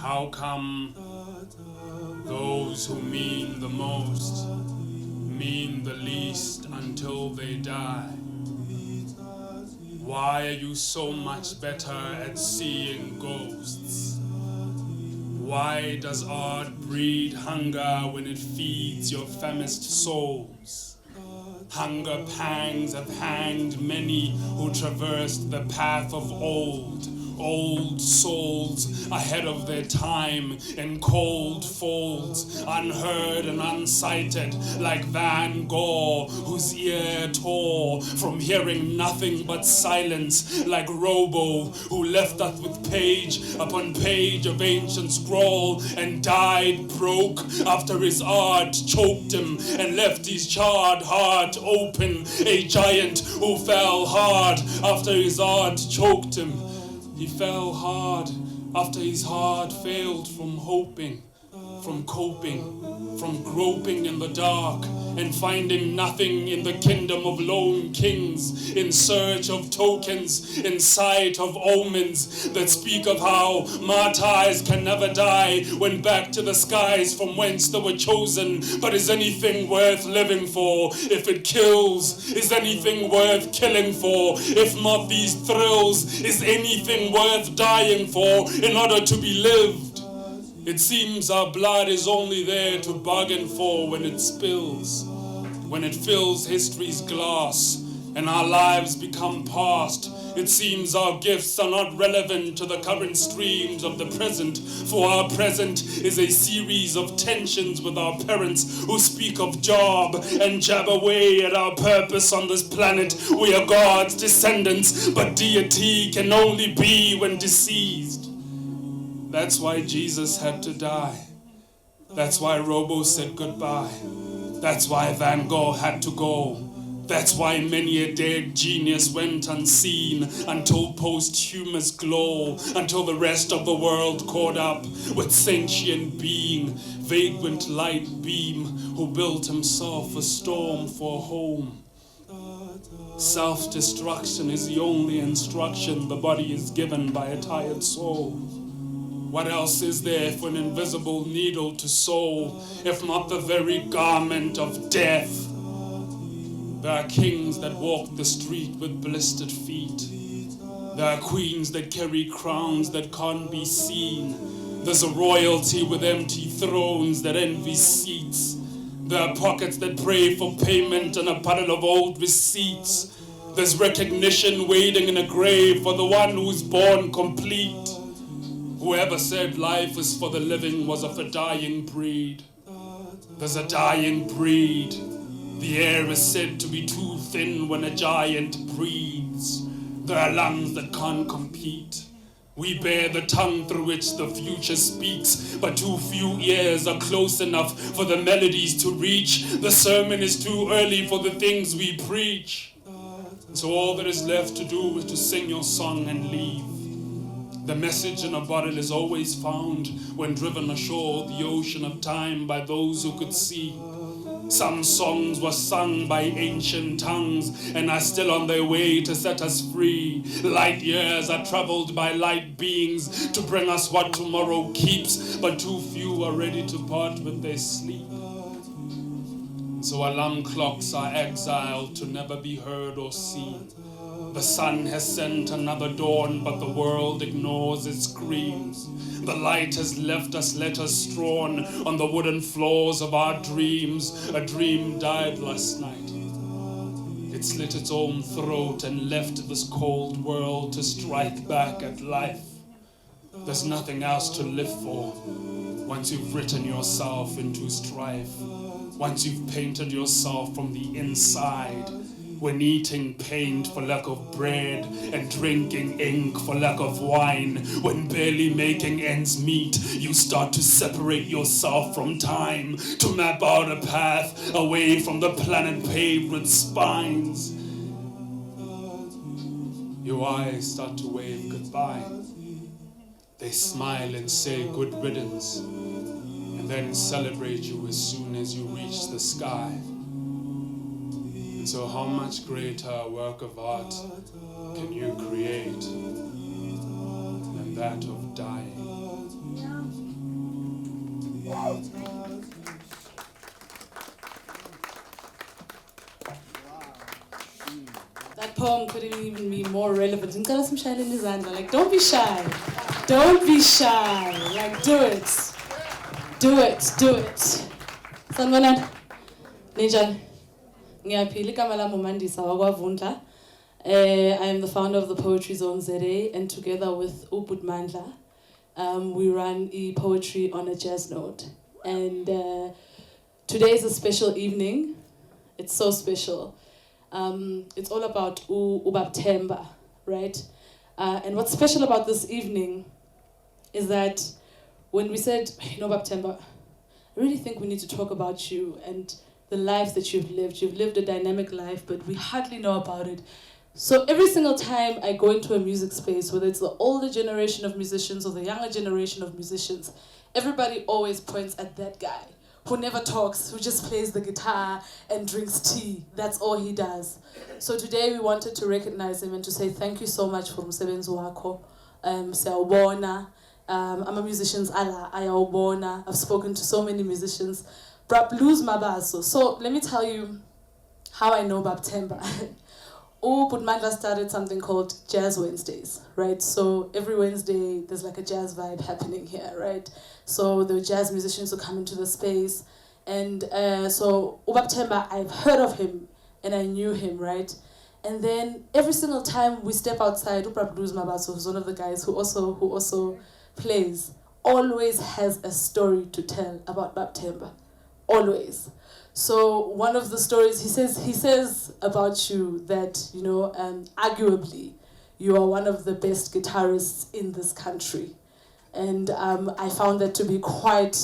How come those who mean the most mean the least until they die? Why are you so much better at seeing ghosts? Why does art breed hunger when it feeds your famished souls? Hunger pangs have hanged many who traversed the path of old souls ahead of their time in cold folds, unheard and unsighted, like Van Gogh, whose ear tore from hearing nothing but silence, like Robo, who left us with page upon page of ancient scroll and died broke after his art choked him and left his charred heart open, a giant who fell hard after his art choked him. He fell hard after his heart failed from hoping, from coping, from groping in the dark and finding nothing in the kingdom of lone kings, in search of tokens, in sight of omens that speak of how martyrs can never die, went back to the skies from whence they were chosen. But is anything worth living for if it kills? Is anything worth killing for if not these thrills? Is anything worth dying for in order to be lived? It seems our blood is only there to bargain for when it spills, when it fills history's glass and our lives become past. It seems our gifts are not relevant to the current streams of the present, for our present is a series of tensions with our parents who speak of job and jab away at our purpose on this planet. We are God's descendants, but deity can only be when deceased. That's why Jesus had to die. That's why Robo said goodbye. That's why Van Gogh had to go. That's why many a dead genius went unseen until posthumous glow, until the rest of the world caught up with sentient being, vagrant light beam, who built himself a storm for home. Self-destruction is the only instruction the body is given by a tired soul. What else is there for an invisible needle to sew, if not the very garment of death? There are kings that walk the street with blistered feet. There are queens that carry crowns that can't be seen. There's a royalty with empty thrones that envy seats. There are pockets that pray for payment and a puddle of old receipts. There's recognition waiting in a grave for the one who's born complete. Whoever said life is for the living was of a dying breed. There's a dying breed. The air is said to be too thin when a giant breathes. There are lungs that can't compete. We bear the tongue through which the future speaks, but too few ears are close enough for the melodies to reach. The sermon is too early for the things we preach. So all that is left to do is to sing your song and leave. The message in a bottle is always found when driven ashore the ocean of time by those who could see. Some songs were sung by ancient tongues and are still on their way to set us free. Light years are traveled by light beings to bring us what tomorrow keeps, but too few are ready to part with their sleep. So alarm clocks are exiled to never be heard or seen. The sun has sent another dawn, but the world ignores its screams. The light has left us letters strewn on the wooden floors of our dreams. A dream died last night. It slit its own throat and left this cold world to strike back at life. There's nothing else to live for once you've written yourself into strife. Once you've painted yourself from the inside. When eating paint for lack of bread and drinking ink for lack of wine, when barely making ends meet, you start to separate yourself from time, to map out a path away from the planet paved with spines. Your eyes start to wave goodbye. They smile and say good riddance, and then celebrate you as soon as you reach the sky. And so how much greater a work of art can you create than that of dying? That poem couldn't even be more relevant. Like, don't be shy. Don't be shy. Like, do it. Do it. Do it. Sanibonani. Ninjani. Ngiyaphila igama lami uMandisa wakwaVundla. I am the founder of the Poetry Zone ZA, and together with Ubud Mandla, we run poetry on a jazz note. And today is a special evening. It's so special. It's all about Themba, right? And what's special about this evening is that when we said, Themba, I really think we need to talk about you and the life that you've lived. You've lived a dynamic life, but we hardly know about it. So every single time I go into a music space, whether it's the older generation of musicians or the younger generation of musicians, everybody always points at that guy who never talks, who just plays the guitar and drinks tea. That's all he does. So today we wanted to recognize him and to say thank you so much for umsebenzi wakho. Siyawubona. I'm a musician's ayawubona. I've spoken to so many musicians. Blues mabaso. So let me tell you how I know about Themba. Mandla started something called Jazz Wednesdays, right? So every Wednesday, there's like a jazz vibe happening here, right? So the jazz musicians will come into the space. And so Themba, I've heard of him and I knew him, right? And then every single time we step outside, Blues Mabaso, who's one of the guys who also plays, always has a story to tell about Themba. Always. So one of the stories he says about you that, arguably you are one of the best guitarists in this country. And I found that to be quite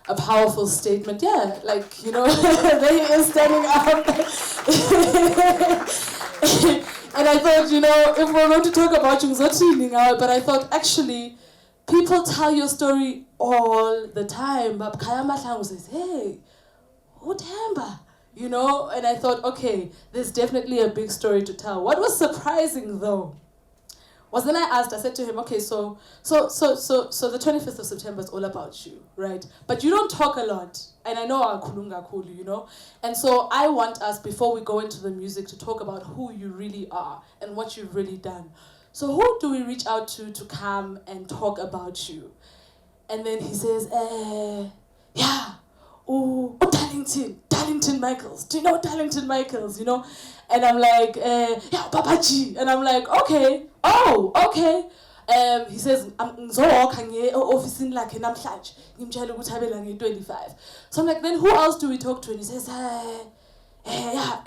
a powerful statement. Yeah, like, there he is standing up. And I thought, if we're going to talk about you, but I thought actually people tell your story all the time. But Kaya Mahlangu says, hey, Themba, and I thought, okay, there's definitely a big story to tell. What was surprising though was then I said to him, okay, so the 25th of September is all about you, right? But you don't talk a lot, and I know our kulunga kulu, and so I want us, before we go into the music, to talk about who you really are and what you've really done. So who do we reach out to come and talk about you? And then he says, yeah. Darlington Michaels. Do you know Darlington Michaels? And I'm like, yeah, Papaji. And I'm like, okay. Oh, okay. He says, office in like namhlanje. Ngimtshela ukuthi abela nge-25. So I'm like, then who else do we talk to? And he says, yeah,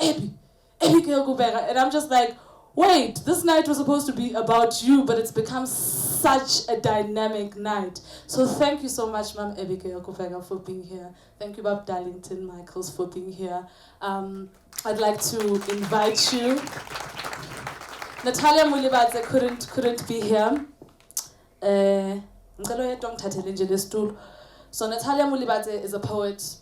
Abigail Khubeka. And I'm just like, wait, this night was supposed to be about you, but it's become such a dynamic night. So thank you so much, Ma'am Abigail Khubeka, for being here. Thank you, Bob Darlington Michaels, for being here. I'd like to invite you. Natalia Mulibadze couldn't be here. So Natalia Mulibadze is a poet,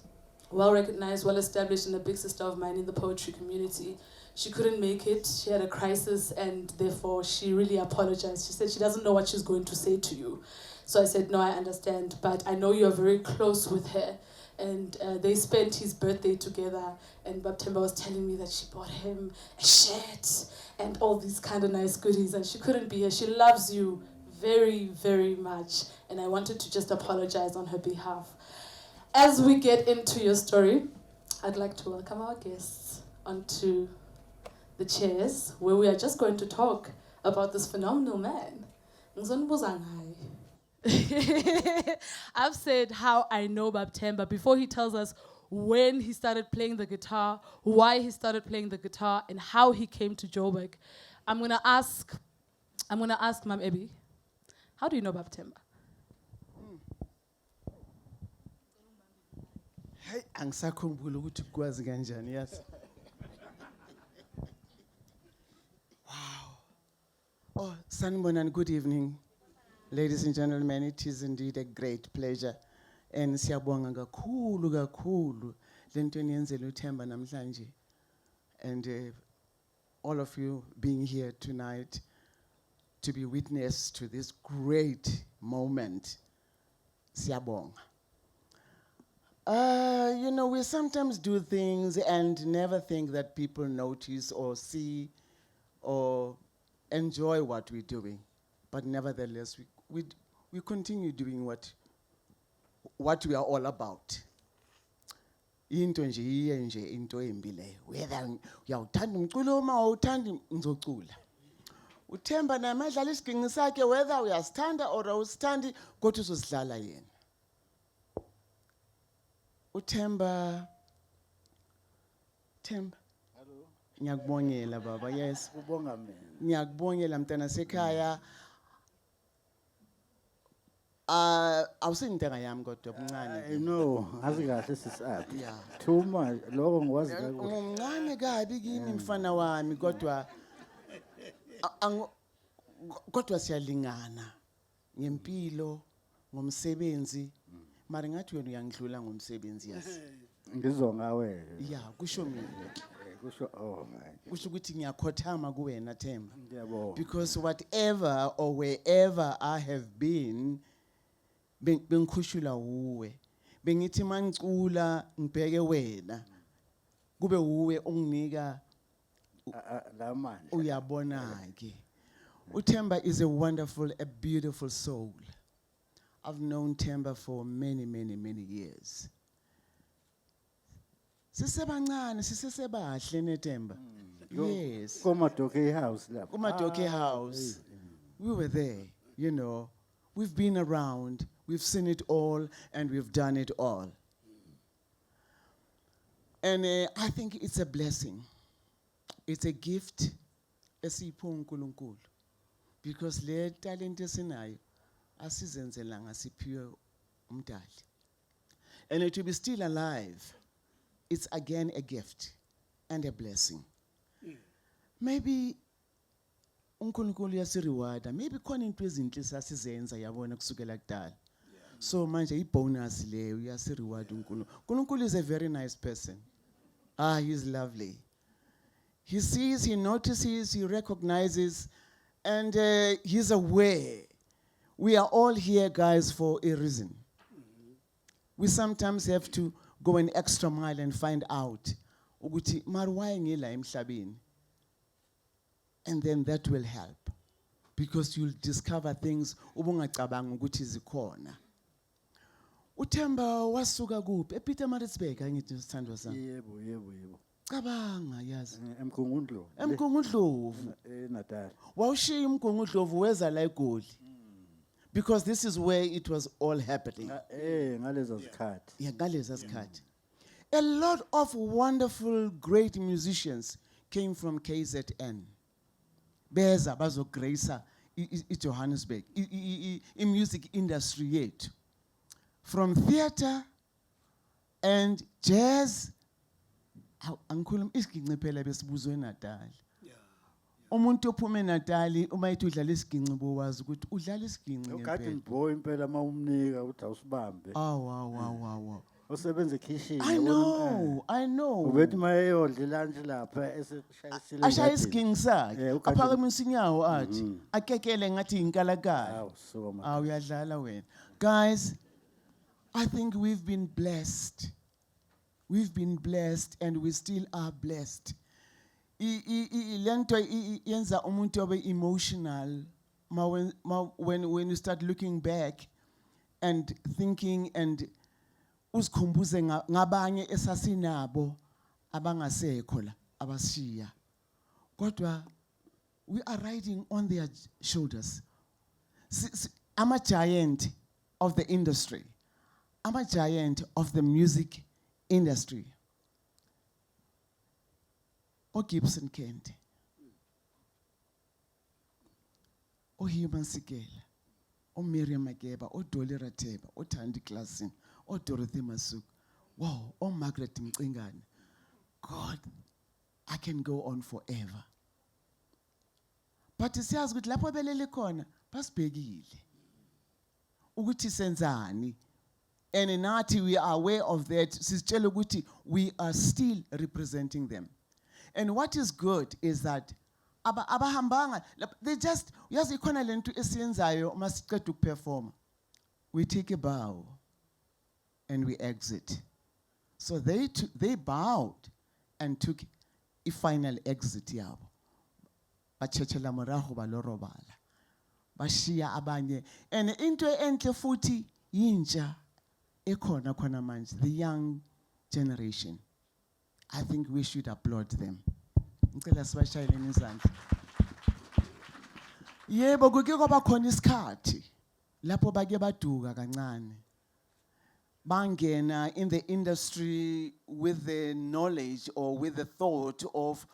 well recognized, well established, and a big sister of mine in the poetry community. She couldn't make it. She had a crisis, and therefore she really apologized. She said she doesn't know what she's going to say to you. So I said, no, I understand, but I know you're very close with her. And they spent his birthday together, and Themba was telling me that she bought him a shirt and all these kind of nice goodies, and she couldn't be here. She loves you very, very much, and I wanted to just apologize on her behalf. As we get into your story, I'd like to welcome our guests onto the chairs, where we are just going to talk about this phenomenal man. I've said how I know about Themba before he tells us when he started playing the guitar, why he started playing the guitar, and how he came to Joburg. I'm gonna ask Ma'am Abby, how do you know about Themba? Hey, angisakhumbula ukuthi kwazi kanjani, yes. Wow. Oh, sanibonani, good evening. Ladies and gentlemen, it is indeed a great pleasure. And siyabonga kakhulu lento eniyenzela uThemba namhlanje. And all of you being here tonight to be witness to this great moment Siyabonga. We sometimes do things and never think that people notice or see or enjoy what we're doing. But nevertheless, we continue doing what we are all about. Into nje iye nje into embi leyo. Whether uyawuthanda umculo uma awuthandi ngizocula. Uthemba naye adlala isiginci sakhe whether uyasithanda or awusithandi kodwa uzosidlala yena. Themba. Hello. Ngiyakubongela baba. Yes. Ubonga mina. Ngiyakubongela mntana sekhaya. Awusintenga yami kodwa omncane. No, ngazi kahle sisiaphi. Yeah. Too much. Lokho ngikwazi kakhulu. Umncane kabi kimi mfana wami kodwa kodwa siyalingana ngempilo ngomsebenzi. Mara ngathi wena uyangidlula ngomsebenzi yasi. Ngizonga wena. Yeah, kusho mina. Kusho Kusho ukuthi ngiyakhothama kuwena Themba. Ngiyabonga. Because whatever or wherever I have been, bengikhushula uwe. Bengithi mangicula ngibheke wena. Kube uwe unginika la manje. Uyabona ke. Themba is a beautiful soul. I've known Themba for many years. Sisebancane sisesebahle neThemba. Yes. Komadoke house lapho. Komadoke house. We were there, We've been around, we've seen it all, and we've done it all. And I think it's a blessing. It's a gift esipho uNkulunkulu. Because le talent esinayo asizenzelanga siphiwe umdali. And to be still alive, it's again a gift and a blessing. Maybe uNkulunkulu uyasireward, maybe khona into ezinhle sasizenza yabona kusukela kudala. So manje ibonus leyo uyasireward uNkulunkulu. uNkulunkulu is a very nice person. He's lovely. He sees, he notices, he recognizes, and he's aware. We are all here, guys, for a reason. We sometimes have to go an extra mile and find out. Ukuthi marway ngila emhlabeni. And then that will help. Because you'll discover things ubungacabanga ukuthi zikhona. Themba wasuka kuphi? ePietermaritzburg angithi sithandwa sami. Yebo. Cabanga yazi. Emgungundlovu. Emgungundlovu. Natal. Wawushiya umgungundlovu weza la eGoli. Because this is where it was all happening. Ngaleza zikhathi. Yeah, ngaleza zikhathi. A lot of wonderful, great musicians came from KZN. Beza bazogracer iJohannesburg, music industry yethu. From theater and jazz. Angikhuluma isiginci phela besibuzwe eNatal. Umuntu ophuma eNatal uma ethi udlala isiginci bowazi ukuthi udlala isiginci ngempela. Ukade ngibho impela mawumnika uthi awusibambe. Wow. Osebenza ekitchen. I know. Ubethi mayeyodla lunch lapha eseshayisile. Ashaya isiginci sakhe. Aphakamisa inyawo athi akekele ngathi inkalakala. Uyadlala wena. Guys, I think we've been blessed. We've been blessed and we still are blessed. Lento yenza umuntu obe emotional when you start looking back and thinking and usikhumbuze ngabanye esasinabo abangasekho la abashiya. Kodwa we are riding on their shoulders. I'm a giant of the industry. I'm a giant of the music industry. Gibson Kent. Human Sikela. Miriam Mageba. Dolly Rateba. Tandy Klassen. Dorothy Masuk. Wow. Margaret Mcingane. God, I can go on forever. But siyazi ukuthi lapho belele khona basibhekile. Ukuthi senzani. And nathi we are aware of that. Sisitshela ukuthi we are still representing them. And what is good is that abahambanga they just yazi ikhona lento esiyenzayo uma siqeda ukuperforma. we take a bow and we exit. So they bowed and took a final exit yabo. Bachechela morago ba lo robala. Bashiya abanye. And into enhle futhi yintsha ekhona khona manje, the young generation. I think we should applaud them. Ngicela sibashayeleni izandla. Yebo kuke kwaba khona isikhathi lapho bake baduka kancane. Bangena in the industry with the knowledge or with the thought of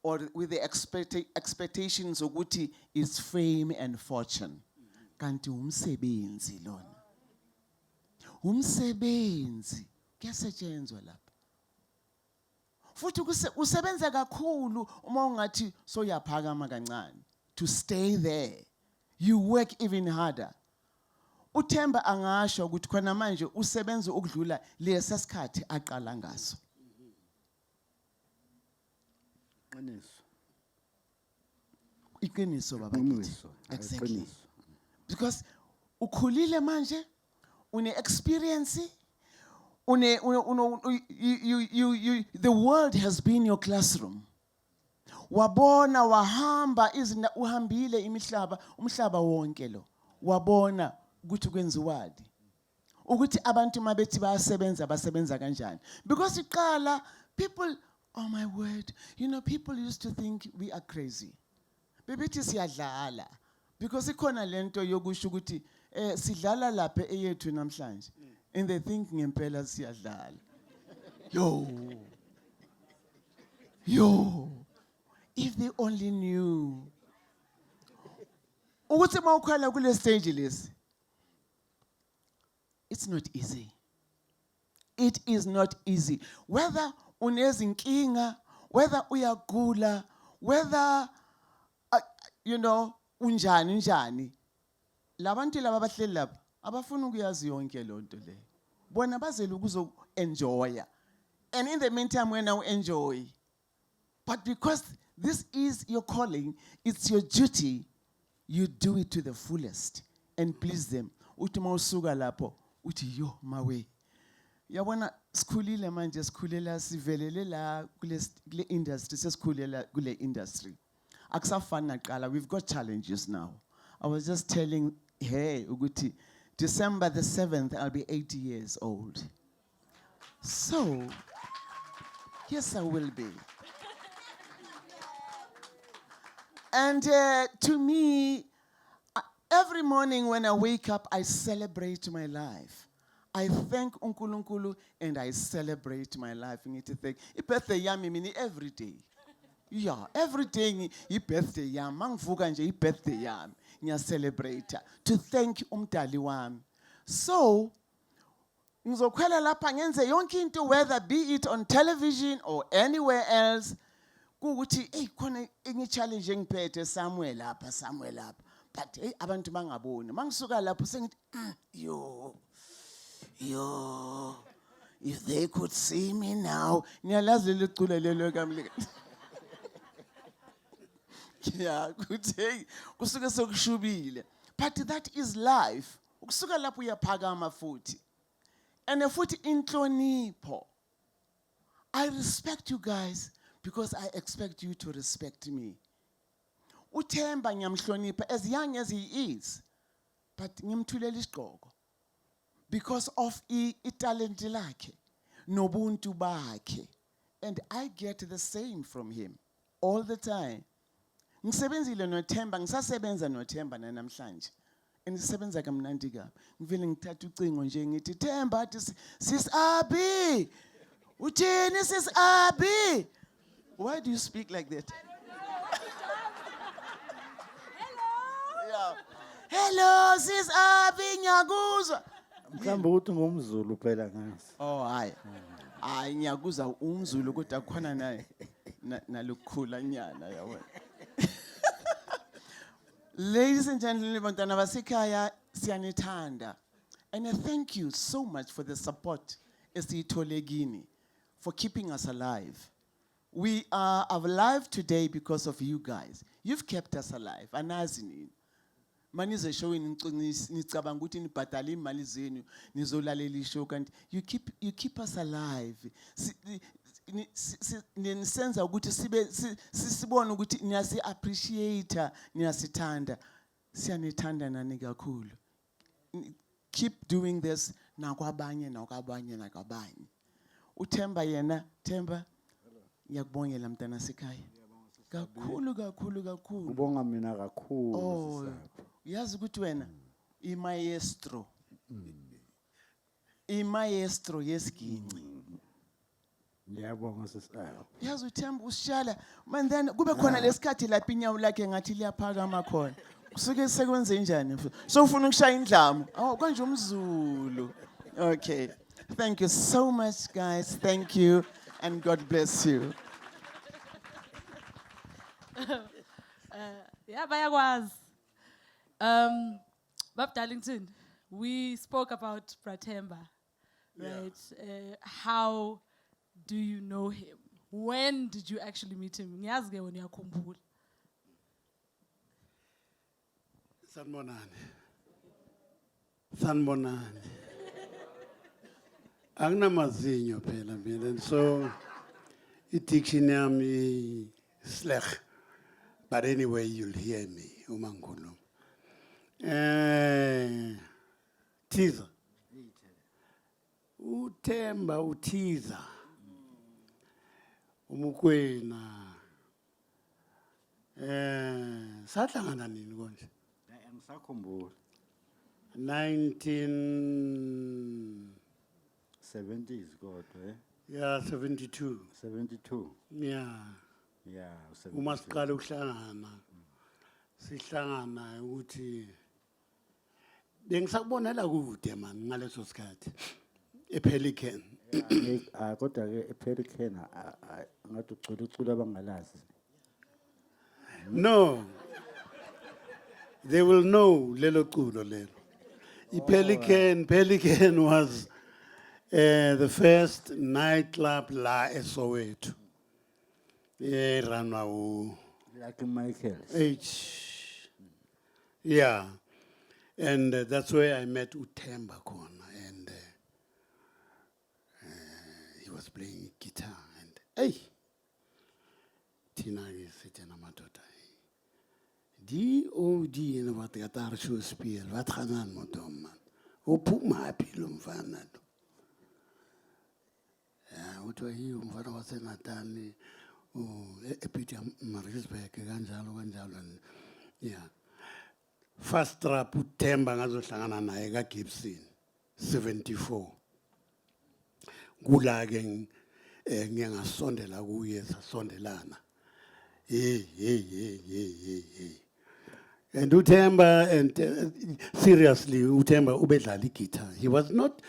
or with the expectations ukuthi it's fame and fortune. Kanti umsebenzi lona. Umsebenzi kuyasetshenzwa lapha. Futhi usebenza kakhulu uma ungathi soyaphakama kancane. To stay there, you work even harder. Uthemba angasho ukuthi khona manje usebenza ukudlula lesa sikhathi aqala ngaso. Iqiniso baba kithi. Exactly. Because ukhulile manje, une experience, the world has been your classroom. Wabona wahamba izinto uhambile imihlaba umhlaba wonke lo. Wabona ukuthi kwenziwadi. Ukuthi abantu mabethi bayasebenza basebenza kanjani. Because iqala people, oh my word, people used to think we are crazy. Bebethi siyadlala. Because ikhona lento yokusho ukuthi sidlala lapha eyethu namhlanje. And they think ngempela siyadlala. Yo. If they only knew. Ukuthi mawukhwela kule stage lesi. It's not easy. It is not easy. Whether unezinkinga, whether uyagula, whether unjani. Labantu laba bahleli lapha abafuna ukuyazi yonke lonto le. Bona bazele ukuzo enjoy. And in the meantime when I enjoy. But because this is your calling, it's your duty, you do it to the fullest and please them. Uthi mawusuka lapho uthi yo mawe. Yabona sikhulile manje sikhulela sivelele la kule industry sesikhulela kule industry. Akusafani naqala, we've got challenges now. I was just telling her ukuthi December the 7th I'll be 80 years old. So yes I will be. And to me, every morning when I wake up, I celebrate my life. I thank uNkulunkulu and I celebrate my life. Birthday yami mini every day. Yeah, every day birthday yami. Mangivuka nje birthday yami. Ngiya celebrate to thank umdali wami. So, ngizokhwela lapha ngenze yonke into, whether be it on television or anywhere else. Kuguti khona enye challenge engiphethe somewhere lapha but abantu bangaboni mangisuka lapho sengithi yo if they could see me now ngiyalazi lelo culo lelo kamli yeah kuthi kusuke sokushubile but that is life ukusuka lapho uyaphakama futhi and futhi inhlonipho. I respect you guys because I expect you to respect me. Uthemba ngiyamhlonipha as young as he is, but ngimthulela isigqoko because of italent lakhe nobuntu bakhe, and I get the same from him all the time. Ngisebenzile noThemba, ngisasebenza noThemba namhlanje. Ngisebenza kamnandi kabi. Ngivele ngithatha ucingo nje ngithi Themba athi sis Abi. Uthini sis Abi? Why do you speak like that? Hello. Hello, sis Abi ngiyakuzwa. Mhlawumbe uthi ngumZulu phela ngasi. Oh hayi. Hayi ngiyakuzwa umZulu kodwa khona naye nalokukhula nyana yabona. Ladies and gentlemen, bantwana basekhaya siyanithanda. And I thank you so much for the support esiyitholegini, for keeping us alive. We are alive today because of you guys. You've kept us alive. Anazi nini. manize showini nicabanga ukuthi nibhadala imali zenu nizolalela ishow kanti you keep us alive. Nisenza ukuthi sibone ukuthi niyasi appreciate, niyasithanda. Siyanithanda nani kakhulu. Keep doing this nakwabanye. Uthemba yena, Themba, ngiyakubongela mntana sekhaya. Kakhulu. Ubonga mina kakhulu. Oh, yazi ukuthi wena imaestro. Imaestro yesiginci. Ngiyabonga sisisayo. Yazi uThemba usishala, man then kube khona lesikhathi lapha inyawo lakhe ngathi liyaphakama khona. Kusuke sekwenze njani? So ufuna ukushaya indlamu. Oh, kanje umZulu. Okay. Thank you so much, guys. Thank you, and God bless you. Yeah, bayakwazi. Bab Darlington, we spoke about Themba, right? How do you know him? When did you actually meet him? Ngiyazi ke wena uyakhumbula. Sanibonani. Anginamazinyo phela mina, so i-diction yami slech. But anyway, you'll hear me, uma ngikhuluma. Teaser. Uthemba uteaser. Mokeona. Sahlangana nini konje? Ngisakhumbula. 1970s kodwa Yeah, 72. 72. Yeah. Yeah, Uma siqala ukuhlangana. Sihlangana ukuthi bengisakubonela kude man ngaleso sikhathi. ePelican. Kodwa ke ePelican ngathi ucula abangalazi. No. They will know lelo culo lelo. Pelican was the first nightclub la eSoweto. Ranwa Like Michael. H. Yeah. And that's where I met Themba Mokoena, and he was playing guitar, and hey, Tina is sitting on my daughter. DOD in what the guitar show spiel, what hanan motom man. O puma pilum fanado. What were you, what was in Natali? Oh, Epitia Marisbeck, Ganjalo, yeah. First trap Themba ngazohlangana naye kaGibson 74. Kula ke ngiyangasondela kuye sasondelana. And Themba, and seriously Themba ubedlala guitar. He was not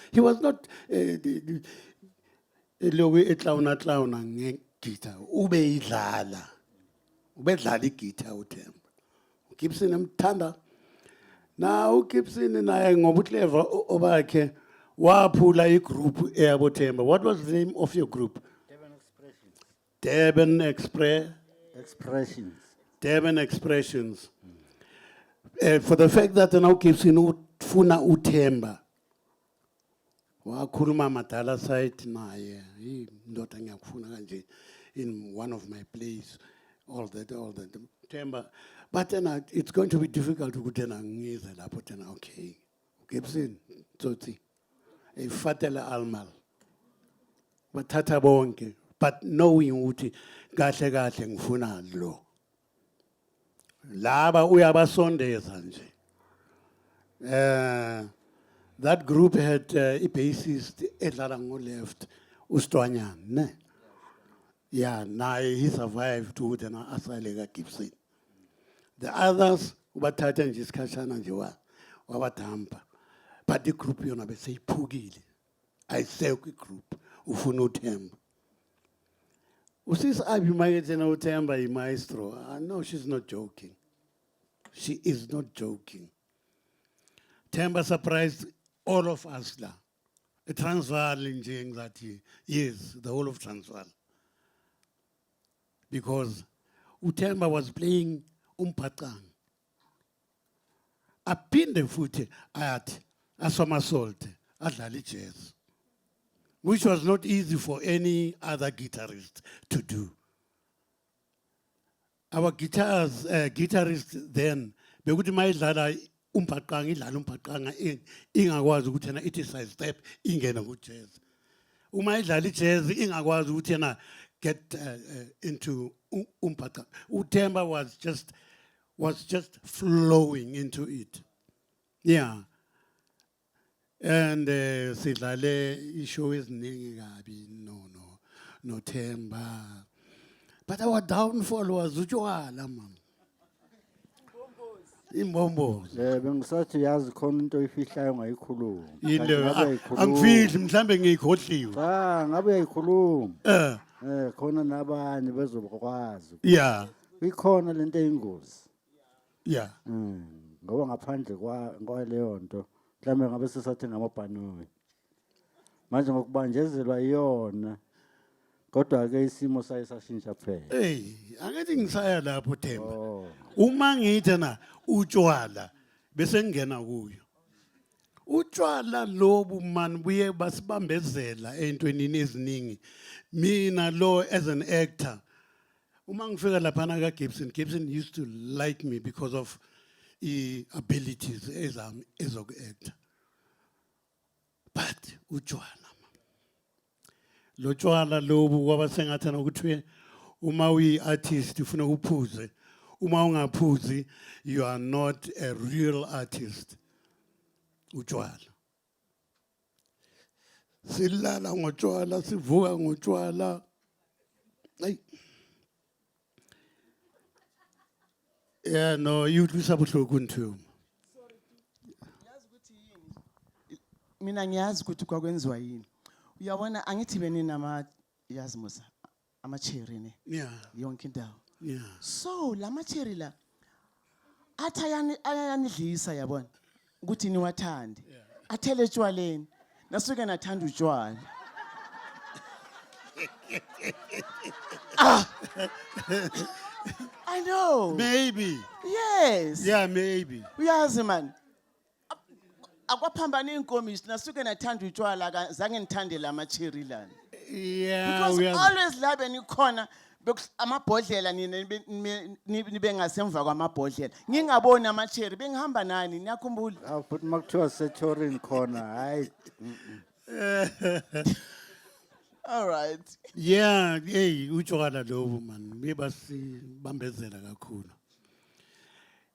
lowe etlawuna ngeguitar. Ubedlala guitar Themba. Gibson emthanda. Now Gibson naye ngoba uclever obakhe waphula igroup eyabo Themba. What was the name of your group? Durban Expressions. Durban Expressions. For the fact that now Gibson ufuna Themba. Wakhuluma madala side naye. Ndoda ngiyakufuna kanje in one of my plays. All that Themba. But then it's going to be difficult to go okay. Gibson, Tsotsi. A fatela almal. But tata bonke. But knowing uti gahle ngifuna lo. Laba uyabasondeza nje. That group had a bassist edlala left Ustwanyan, ne? Yeah, now he survived to the asile Gibson. The others ubathatha nje isikhashana nje wabathamba. But the group yona bese iphukile. Ayisekho igroup ufuna Themba. Usisi Abigail na Themba imaestro. No, she's not joking. She is not joking. Themba surprised all of us la. A Transvaal nje that yes, the whole of Transvaal. Because Themba was playing umpatang. aphinde futhi athi asomasulte adlala jazz, which was not easy for any other guitarist to do. Our guitarists then, bekuthi mayidlala umbhaqanga idlala umbhaqanga ingakwazi ukuthi yena ithi side step ingena ku jazz. Uma idlala jazz ingakwazi ukuthi yena get into umbhaqanga. Themba was just flowing into it. Yeah. And sidlale ishow eziningi kabi no Themba. But our downfall was utshwala mama. Imbombozi. Bengisathi yazi khona into oyifihlayo ngayikhuluma. Yile angifihli mhlambe ngiyikhohliwe. Ngabe uyayikhuluma. Khona nabanye bezokwazi. Yeah. Ikhona lento eyingozi. Yeah. Ngoba ngaphandle kwaleyo nto mhlambe ngabe sisathi ngamabhanoyi. Manje ngokubanjezelwa iyona. Kodwa ke isimo saye sashintsha phela. Hey, angithi ngisaya lapho Themba. Uma ngithi na utshwala bese ngena kuyo. Utshwala lobu man buye basibambezela entweni eziningi. Mina lo as an actor, uma ngifika lapha na Gibson used to like me because of abilities as an actor. But utshwala lo tshwala lobu kwaba sengathana ukuthi uma uyi artist ufuna ukuphuze, uma ungaphuzi you are not a real artist. Utshwala silala ngotshwala sivuka ngotshwala. Hey. Yeah, no, you do sabuhlungu nto. Mina ngiyazi ukuthi kwakwenziwa yini. Uyabona angithi benina yazi Musa ama-cherry ne. Yeah. Yonke indawo. Yeah. So lama-cherry la athi ayanidlisa yabona ukuthi niwathande. Athele etshwaleni. Nasuke nathanda utshwala. I know. Maybe. Yes. Yeah, maybe. Uyazi man. Akwaphambana inkomisi nasuke nathanda utshwala zange nithande lama-cherry lana. Yeah. Because always labe nikhona amabhodlela nibe ngasemva kwamabhodlela. Ngingaboni ama-cherry bengihamba nani niyakhumbula? Futhi makuthiwa setorin khona hayi. All right. Yeah, hey, utshwala lobu man. Bebasibambezela kakhulu.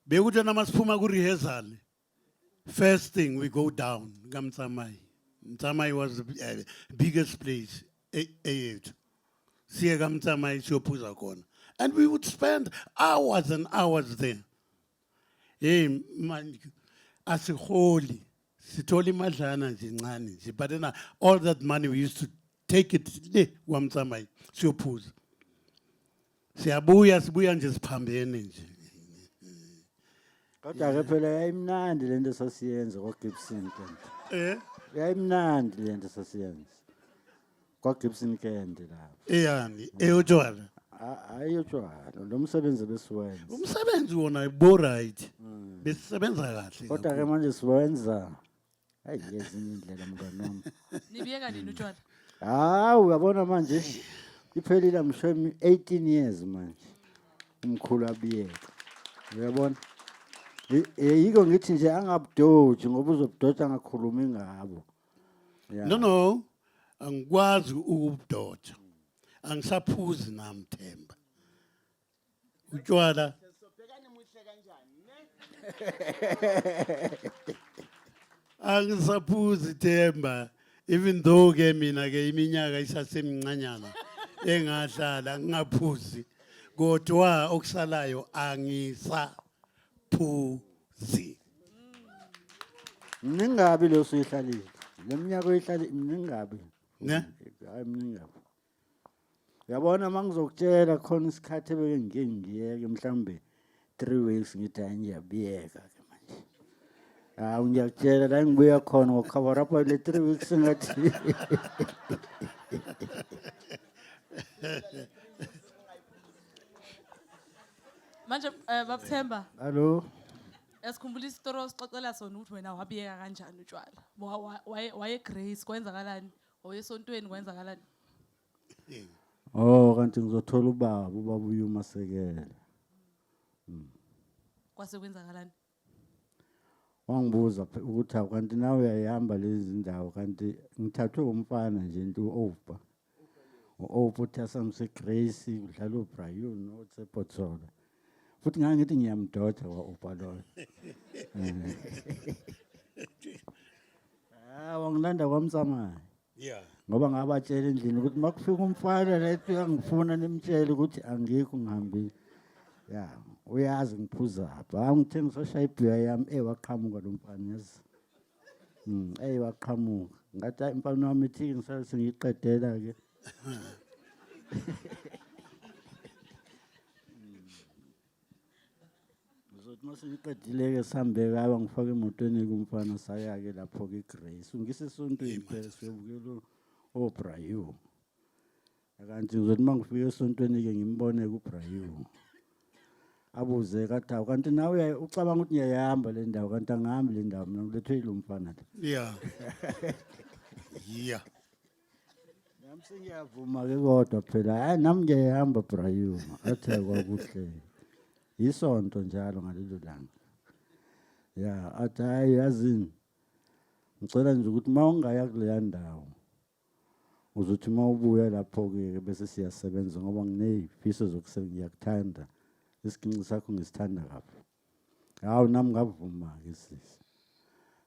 Bekuthi namasiphuma ku rehearsal. First thing we go down, Gamtsamai. Mtsamai was the biggest place, Eyethu. Siya Gamtsamai siyophuza khona. And we would spend hours and hours there. Hey man, asiholi. Sitholi madlana nje ncane nje. But then all that money we used to take it le Gamtsamai siyophuza. Siyabuya nje siphambene nje. Kodwa ke phela yayimnandi lento sasiyenza kwaGibson Kent. Yayimnandi lento sasiyenza kwaGibson Kent lapho. Yani, eyotshwala. Ayotshwala lo msebenzi besiwenza. Umsebenzi wona bo right. Besisebenza kahle. Kodwa ke manje siwenza hayi ngezinye indlela mngani wami. Nibiyeka nini utshwala? Uyabona manje iphelile msho 18 years manje. Umkhulu abiyeka. Uyabona? Yiko ngithi nje angabudoji ngoba uzobudoja ngakhuluma ngabo. No. Angikwazi ukubudoja. Angisaphuzi nami Themba. Utshwala. Angisaphuzi Themba. Even though ke mina ke iminyaka isasemncanyana engahlala ngingaphuzi. Kodwa okusalayo angisa phuzi. Ningabi lo suyihlalile. Leminyaka oyihlali ningabi. Ne? Hayi ningabi. Yabona mangizokutshela khona isikhathi ebeke ngiyeke mhlambe 3 weeks ngithi ngiyabiyeka ke manje. Ngiyakutshela la ngibuya khona ngocover up le 3 weeks ngathi. Manje babuthemba. Hello. Yasikhumbula isitori osixoxela sona ukuthi wena wabiyeka kanjani utshwala. Waye Grace kwenzakalani? Oyesontweni kwenzakalani? Oh kanti ngizothola ubaba uyuma sekela. Kwase kwenzakalani? Wangibuza ukuthi kanti nawe uyayihamba lezi ndawo kanti ngithathwe umfana nje into uOpa. uOpa uthi asamse Grace udlala uBrian oTsepotsola. Futhi ngangithi ngiyamdotha kwaOpa loyo. Wangilanda kwamsamayo. Yeah. Ngoba ngabatshela endlini ukuthi makufika umfana lethu angifuna nimtshele ukuthi angikho ngihambile. Ya, uyazi ngiphuza apha. Ngithengisa oshaya ibhiya yami waqhamuka lo mfana yazi. Waqhamuka. Ngathi umfana wami ethi ngisale sengiqedela ke. Ngizothi mase ngiqedile ke sihambe kaba ngifake emotweni kumfana saya ke lapho ke Grace. Ngisesontweni phela siyobukela oBrian. Kanti ngizothi mangifika esontweni ke ngimbone kuBrian. Abuze kathi kanti nawe ucabanga ukuthi ngiyahamba le ndawo kanti angihambi le ndawo mina ngilethwe yilo mfana la. Yeah. Yeah. Nami sengiyavuma ke kodwa phela hayi nami ngiyahamba Brian athe kwakuhle. Isonto njalo ngalelo langa. Ya athi hayi yazini. Ngicela nje ukuthi mawungaya kule ndawo uzothi mawubuya lapho ke bese siyasebenza ngoba nginezifiso zokusebenza ngiyakuthanda. Isiginci sakho ngisithanda kabi. Hawu nami ngavuma ke sisi.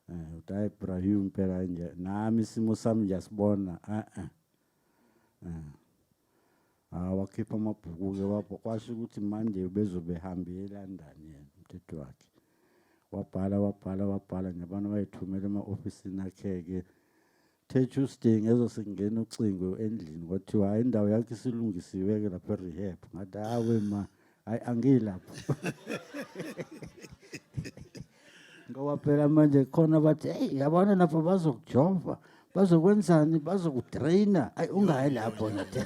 Udayi Brian phela nje nami isimo sami ngiyasibona wakhipha amabhuku ke wapho kwasho ukuthi manje bezobehambe eLondon yena umthetho wakhe. Wabhala nabana bayithumela ema-ofisini akhe ke. Tuesday ngezosingena ucingo endlini kwathiwa hayi indawo yakhe isilungisiwe ke lapha e-rehab. Ngathi hawe ma hayi angilapho. Ngoba phela manje khona bathi hey yabona lapha bazokujova bazokwenzani bazokudraina hayi ungayi lapho nathi.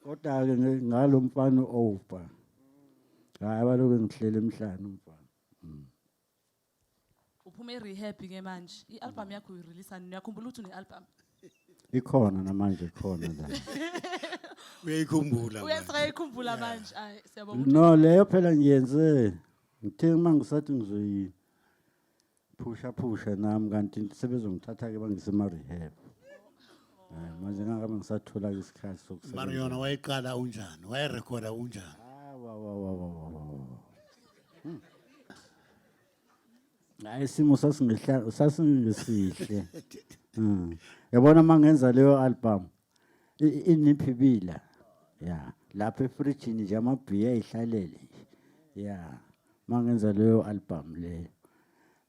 Kodwa ke ngalo mfana uOpa. Hayi baloku ngihlele emhlanje umfana. Uphume e-rehab ke manje. I-album yakho uyirelease nini? Uyakhumbula ukuthi une-album? Ikhona namanje khona la. Uyayikhumbula. Uyayikhumbula manje. Hayi siyabonga. No leyo phela ngiyenze. Ngithe mangisathi ngizoyi phusha nami kanti sebezongithatha ke bangisema rehab. Manje ngakabe ngisathola isikhathi sokusebenza. Mariona wayiqala unjani? Wayirekhoda unjani? Hayi isimo sasingesihle. Yabona mangenza leyo album iniphibila. Ya, lapha efridgini nje amabhiya ayihlalele. Ya, mangenza leyo album leyo.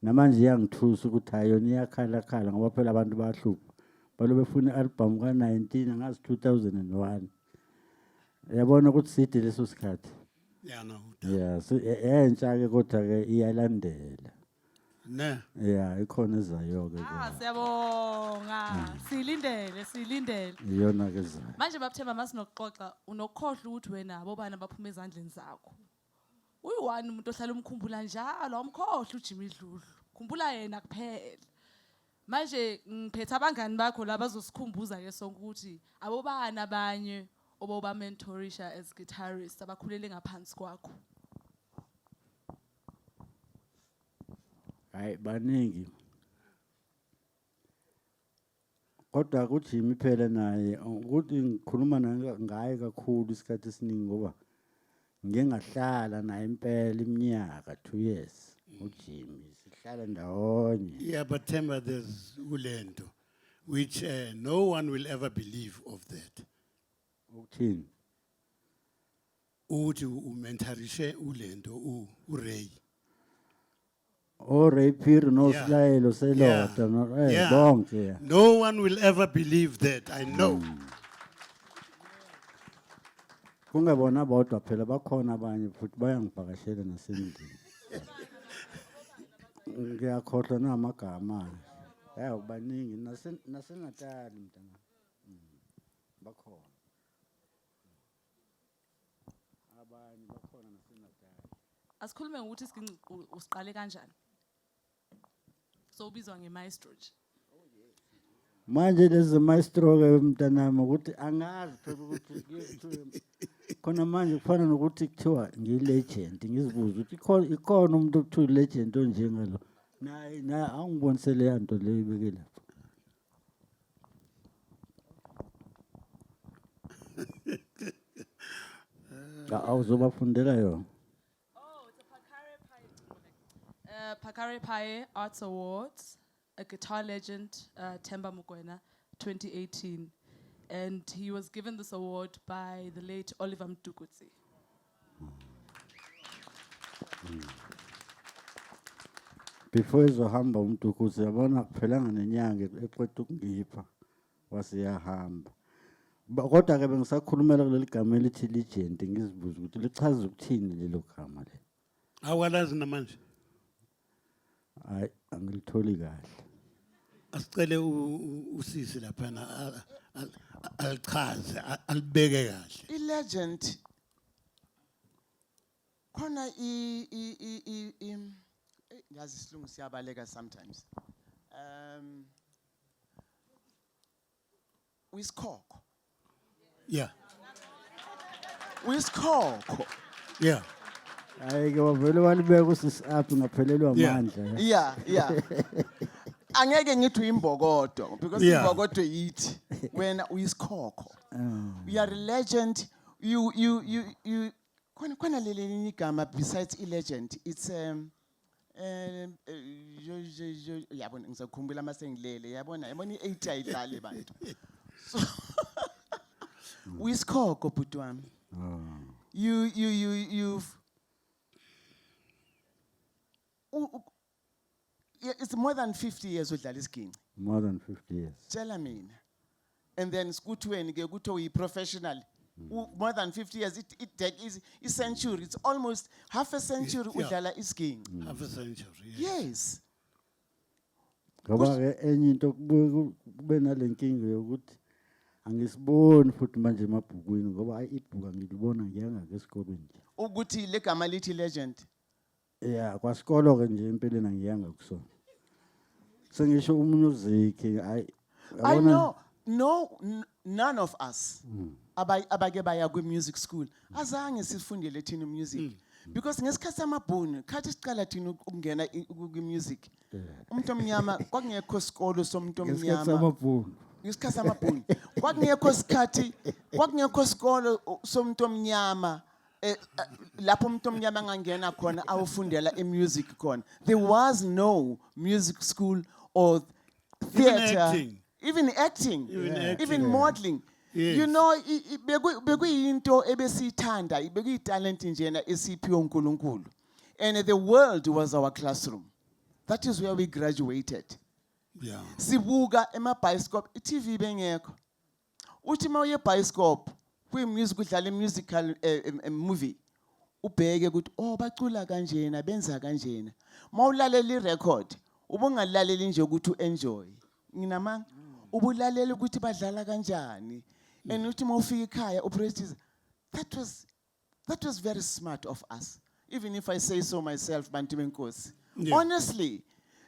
Namanje iyangithusa ukuthi hayona iyakhala ngoba phela abantu bayahlupha. Balobe befuna i-album ka19 ngazi 2001. Yabona ukuthi side leso sikhathi. Yeah no. Yeah, so entsha ke kodwa ke iyalandela. Ne. Yeah, ikhona ezayo ke. Siyabonga. Silindele. Iyona ke zayo. Manje babuthemba masinokuxoxa unokhohle ukuthi wena abobani baphuma ezandleni zakho. Uyi-one umuntu ohlala umkhumbula njalo awumkhohle uJimmy Dludlu. Khumbula yena kuphela. Manje ngiphethe abangani bakho la bazosikhumbuza ke sonke ukuthi abobani abanye oboba mentorisha as guitarists abakhulele ngaphansi kwakho. Hayi baningi. Kodwa uJimmy phela naye ukuthi ngikhuluma ngaye kakhulu isikhathi esiningi ngoba ngike ngahlala naye impela iminyaka 2 years uJimmy sihlala ndawonye. Yeah, but Themba, there's ulento which no one will ever believe of that. Ukuthini? Uthi umentorishe ulento uRay. Ray Phiri no Slayelo selota no bonke. No one will ever believe that. I know. Kungabona bodwa phela bakhona abanye futhi bayangivakashela nasendlini. Ngiyakhohlwa namagama. Hayi baningi naseNatali mntana. Bakhona. Abanye bakhona naseNatali. asikhulume ngokuthi isiginci usiqale kanjani. So ubizwa nge-maestro nje. Manje lezi maestro ke mntanami ukuthi angazi phela ukuthi khona manje kufana nokuthi kuthiwa ngilegend ngizibuza ukuthi ikhona umuntu okuthiwa legend onjengalo naye angibonisele yanto leyo ibeke lapha. Awuzobafundela yona. Oh, it's a Pakare Paye Arts Awards, a guitar legend, Themba Mokoena, 2018. And he was given this award by the late Oliver Mtukudzi. Before izohamba uMtukudzi yabona kuphelanga nenyanga eqeda ukungipha wasiyahamba. Kodwa ke bengisakhulumela kuleli gama elithi legend ngizibuza ukuthi lichaza ukuthini lelo gama le. Awalazi namanje. Hayi angilitholi kahle. Asicele usisi lapha alichaze alibeke kahle. I-legend khona yazi isilungu siyabaleka sometimes. Wiskoko. Yeah. Wiskoko. Yeah. Hayi ke wavele walibeka usisi aphi ngaphelelwa amandla. Yeah. Angeke ngithi uyimbokodo because imbokodo yithi wena uyisikoko. You are a legend. You khona leli igama besides legend it's yabona ngizakhumbula masengilele yabona i-8 ayidlali bantu. So uyisikoko bhuti wami. You've it's more than 50 years udlala isiginci. More than 50 years. Tshela mina. And then skutweni ke kuthi uyi-professional. More than 50 years, it is a century. It's almost half a century udlala isiginci. Half a century. Yes. Ngoba ke enye into kube nalenkinga yokuthi angisiboni futhi manje emabhukwini ngoba ibhuku ngilibona ngiyanga esikolweni nje. Ukuthi legama lithi legend. Yeah, kwasikolo ke nje empeleni ngiyanga kusona. Sengisho umusic I know none of us abake baya kwi-music school azange sifundele thina music because ngesikhathi samabhunu khathi siqala thina ukungena kwi-music umuntu omnyama kwakungekho sikolo somuntu omnyama ngesikhathi samabhunu kwakungekho sikolo somuntu omnyama lapho umuntu omnyama angangena khona awufundela i-music khona. There was no music school or theater, even acting, even modeling. Yes. You know, bekuyinto ebesiyithanda, bekuyitalent njena esiphiwe uNkulunkulu. And the world was our classroom. That is where we graduated. Yeah. Sibuka ema-bioscope, i-TV bengekho. Uthi mawuye e-bioscope, kwi-music udlala musical movie. Ubheke ukuthi bacula kanjena benza kanjena. Mawulalela i-record, ubungalaleli nje ukuthi u-enjoy. Nginamanga ubulalela ukuthi badlala kanjani. And uthi mawufika ekhaya upractice. That was very smart of us. Even if I say so myself, bantu benkosi. Honestly,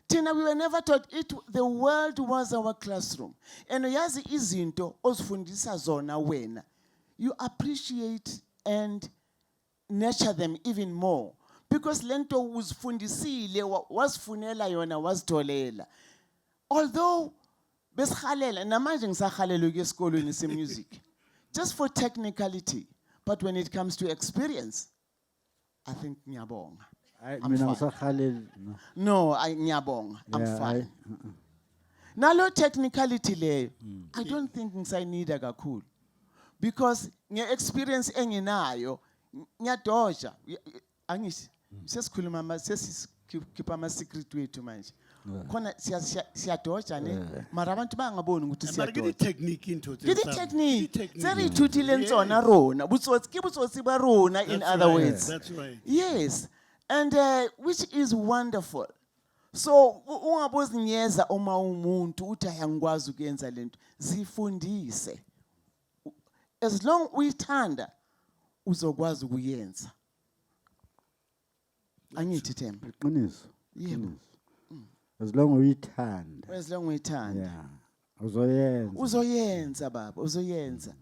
Tina, we were never taught it. The world was our classroom. And yazi izinto ozifundisa zona wena. You appreciate and nurture them even more. Because lento uzifundisile wasifunela yona wasitholela. Although besikhalela namanje ngisakhalela esikolweni semusic just for technicality, but when it comes to experience, I think ngiyabonga. Mina ngisakhalela. No, ngiyabonga. I'm fine. Nalo technicality leyo, I don't think ngisayinida kakhulu. Because nge-experience enginayo, ngiyadoja. Angithi sesikhuluma sesikhipha ama-secret wethu manje. Khona siyadoja ne mara abantu bangaboni ukuthi siyadoja. But technique into it. The technique. Very tutile ntsona rona. Butsotsi ba rona in other words. That's right. Yes. And which is wonderful. So ungabozinyeza uma umuntu uthi ayangikwazi ukuyenza lento. Zifundise. As long uyithanda uzokwazi ukuyenza. Angithi Themba. Iqiniso. Yebo. Iqiniso. As long uyithanda. As long uyithanda. Yeah. Uzoyenza. Uzoyenza baba, uzoyenza.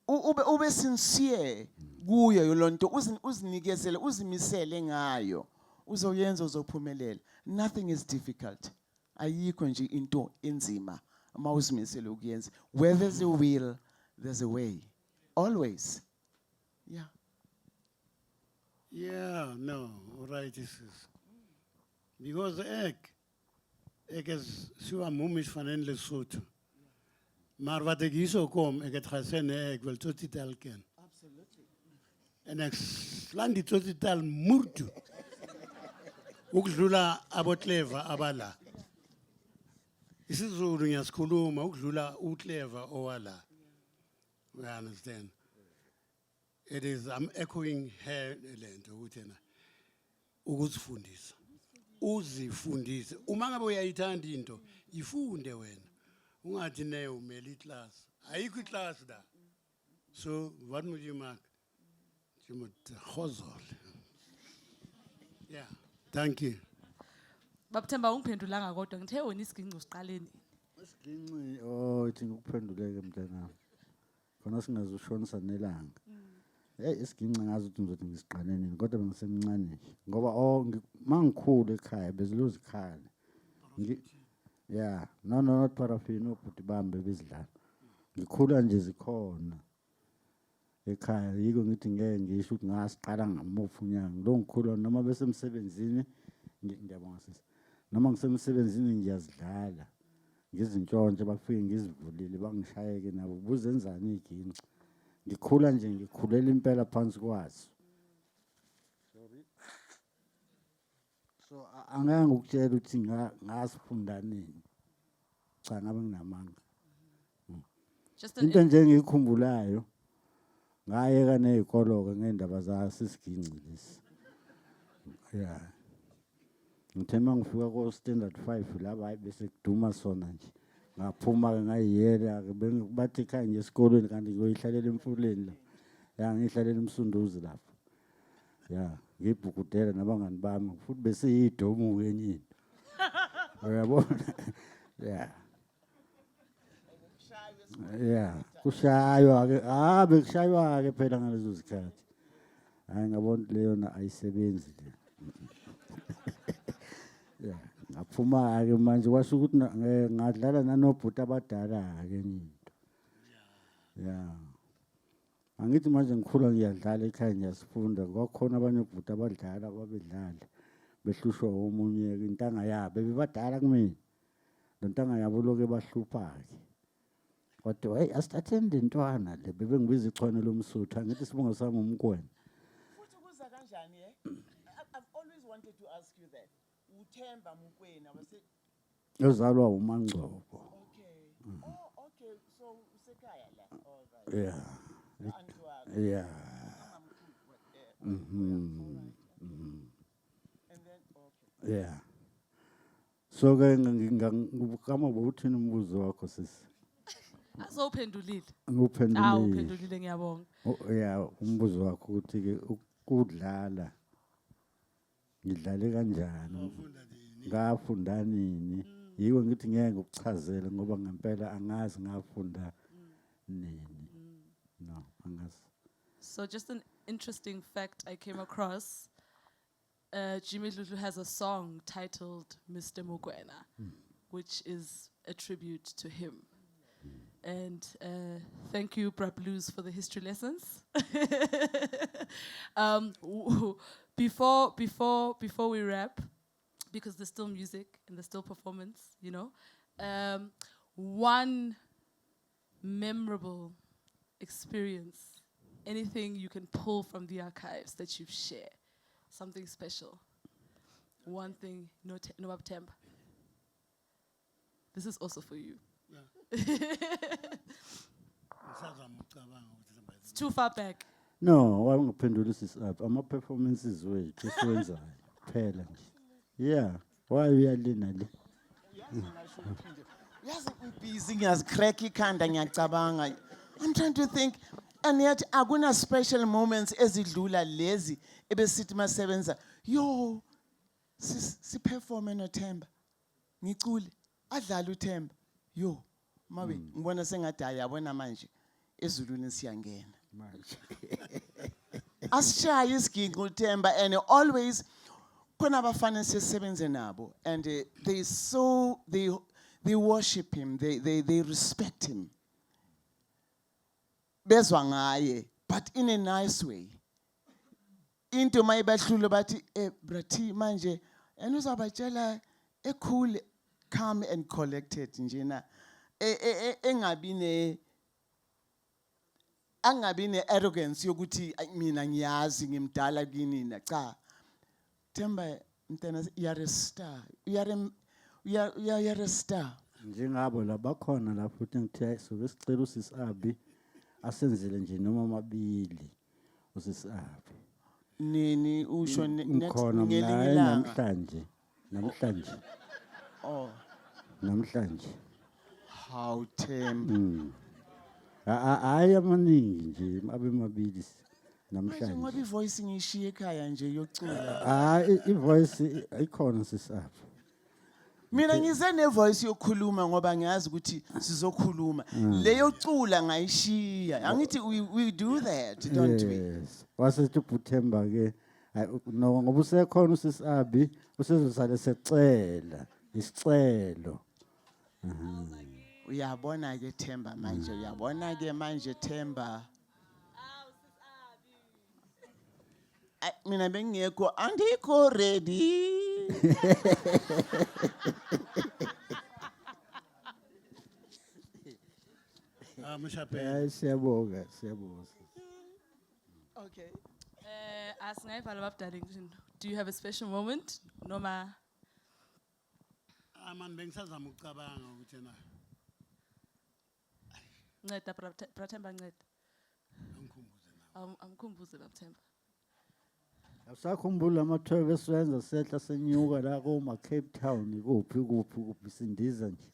Ube sincere kuyo lonto, uzinikezele, uzimisele ngayo. Uzoyenza uzophumelela. Nothing is difficult. Ayikho nje into enzima uma uzimisele ukuyenza. Where there's a will, there's a way. Always. Yeah. Yeah, no, all right, this is. Because egg is siwa mumis van een Lesotho. Maar wat ek hierso kom, ek het gesê nee, ek wil tot die tel ken. Absolutely. En ek slaan die tot die tel moer toe. Ukudlula abotleva abala. IsiZulu ngiyasikhuluma ukudlula utleva owala. We understand. It is, I'm echoing her lento ukuthi na ukuzifundisa. Uzifundise. Uma ngabe uyayithanda into, ifunde wena. Ungathi ne umele iclass. Ayikho iclass da. So what moet you maak? You moet hozol. Yeah. Thank you. Babthemba ungiphendulanga kodwa ngithe wena isiginci usiqaleni. Isiginci ithi ngikuphenduleke mntana. Khona singazushonisa nelanga. Isiginci ngazi ukuthi ngizothi ngisiqaleni kodwa bengisemncane nje. Ngoba mangikhulu ekhaya beziluza ikhaya. Yeah, no, not paraffin ubhuti bambe bezidlala. Ngikhula nje zikhona. Ekhaya yiko ngithi ngeke ngisho ukuthi ngasiqala ngamufu unyanga. Lo ngikhula noma besemsebenzini ngiyabonga sisi. Noma ngisemsebenzini ngiyazidlala. Ngizintshontshe bafike ngizivulile bangishayeke nabo buzenzani iginci. Ngikhula nje ngikhulela impela phansi kwazo. Sorry. So angeke ngikutshela ukuthi ngasifunda nini. Cha ngabe nginamanga. Into nje engikhumbulayo ngayeka nezikolo ngendaba zasisiginci lesi. Yeah. Ngithema ngifika ko standard 5 laba hayi bese kuduma sona nje. Ngaphuma ke ngayiyela ke bathi ekhaya nje esikolweni kanti ngiyoyihlalela emfuleni la. Ya ngihlalela emsunduzi lapho. Ya ngibhukudela nabangani bami futhi bese yidomu kenye into. Uyabona? Yeah. Yeah, kushaywa ke bekushaywa ke phela ngalezo zikhathi. Hayi ngabona leyo na ayisebenzi le. Yeah, ngaphuma ke manje kwasho ukuthi ngadlala nanobhuti abadala ke into. Yeah. Angithi manje ngikhula ngiyadlala ekhaya ngiyasifunda kwakhona abanye obhuti abadlala babedlala behlushwa omunye ke intanga yabo bebadala kumina. Lo ntanga yabo lokho bahlupha ke. Kodwa hey asithathende intwana le bebengibiza ichwane lomsuthu angithi sibonga sami umkwena. Futhi kuza kanjani I've always wanted to ask you that. Themba Mokoena wase Ozalwa uMangcobo. Okay. Oh, okay. So usekhaya la. All right. Yeah. Yeah. And then okay. Yeah. So ke ngikama bokuthina umbuzo wakho sisi. Azophendulile. Nguphendulile. Uphendulile ngiyabonga. Yeah, umbuzo wakho ukuthi ke ukudlala ngidlale kanjani? Ngafunda nini? Yiko ngithi ngeke ngikuchazele ngoba ngempela angazi ngafunda nini. No, angazi. So just an interesting fact I came across. Jimmy Lulu has a song titled Mr. Mokeona, which is a tribute to him. And thank you, Bra Blues, for the history lessons. Before we wrap, because there's still music and there's still performance, you know, one memorable experience, anything you can pull from the archives that you've shared, something special. One thing, no Themba. This is also for you. It's too far back. No, wangiphendula sisapha ama performances wethu esiwenzayo phela nje. Yeah, why uyalina le? Yazi busy ngiyazicrack ikhanda ngiyacabanga. I'm trying to think and yet akuna special moments ezidlula lezi ebesithi masebenza yo, si-performe noThemba. Ngicule, adlala uThemba. Yo, mawe, ngibona sengathi ayabona manje, ezulwini siyangena. Asishaye isiginqo uThemba, and always, khona abafana sisebenze nabo, and they worship him, they respect him. Bezwa ngaye, but in a nice way. Into mayibahlule bathi brathi manje uzabatshela cool, calm and collected nje na engabi ne arrogance yokuthi mina ngiyazi ngimdala kini na cha. Themba mntana you're a star, you're a star. Njengabo labakhona lapho futhi ngithe soke sicela usisiAbi asenzele nje noma amabili usisiAbi. Nini usho ngelinye namhlanje. Oh. Namhlanje. How Themba. Hayi amaningi nje abe mabili namhlanje. Ngoba ivoice ngishiye ekhaya nje yocula. Hayi ivoice ayikhona sisiAbi. Mina ngize nevoice yokukhuluma ngoba ngiyazi ukuthi sizokhuluma. Leyo cula ngayishiya. Angithi we do that, don't we? Yes. Wasithi uThemba ke no ngoba usekhona usisiAbi usezosale secela isicelo. Uyabona ke Themba manje, uyabona ke manje Themba. Mina bengekho andikho ready. Siyabonga. Okay. Asingayibhala bab Darlington. Do you have a special moment? Noma Man bengisazama ukucabanga ukuthi na. nceda Themba nceda. Angikhumbuze na. Amkhumbuze bab Themba. Awusakhumbula ama-12 esiwenza sehla senyuka la kuma Cape Town kuphi sindiza nje.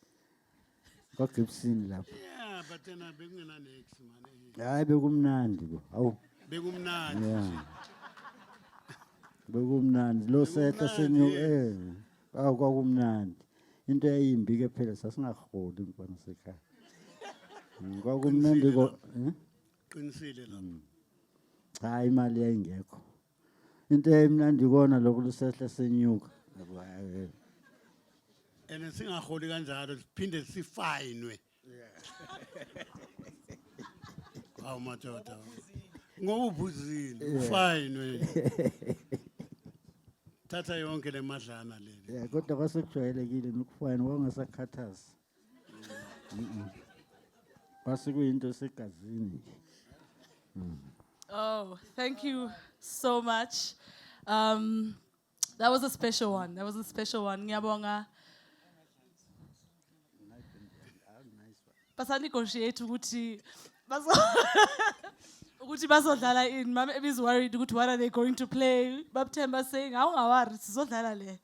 KwaGibson lapho. Yeah, but then bekungena next man. Hayi bekumnandi bo. Awu. Bekumnandi. Yeah. Bekumnandi lo sehla senyuka kwakumnandi. Into eyimbi ke phela sasingaholi mfana sekhaya. Kwakumnandi ko Qinisile lapho. Hayi imali yayingekho. Into emnandi kona lokho lusehla senyuka. And singaholi kanjalo siphinde sifayinwe. Hawu madoda. Ngoba ubuzile ufayinwe. Thatha yonke le madlana leli. Yeah, kodwa kwasekujwayelekile nokufayina kwangasakhathazi. Kwasekuyinto segazini. Oh, thank you so much. That was a special one. Ngiyabonga. Basanegotiate ukuthi bazodlala in. Mama is worried ukuthi what are they going to play? Bab Themba saying, "Awungawari sizodlala le."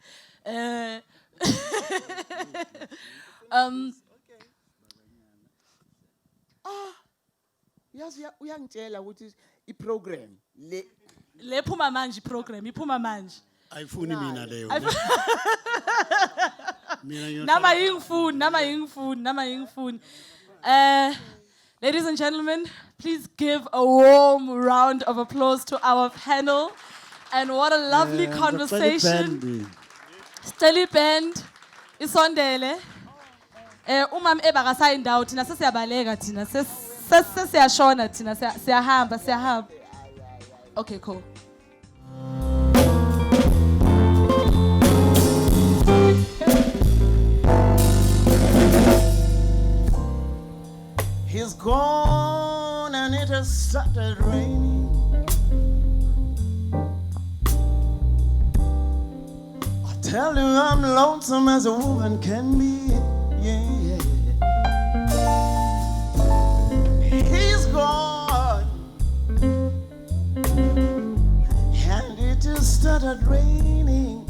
Yazi uyangitshela ukuthi iprogram Le phuma manje program iphuma manje. Ayifuni mina leyo. Mina Nama yingfuni. Ladies and gentlemen, please give a warm round of applause to our panel. And what a lovely conversation. Steli Band, isondele. Umam ebakasa indawo thina sesiyabaleka thina sesiyashona thina siyahamba. Okay, cool. He's gone and it has started raining. I tell you I'm lonesome as a woman can be. Yeah. He's gone and it has started raining.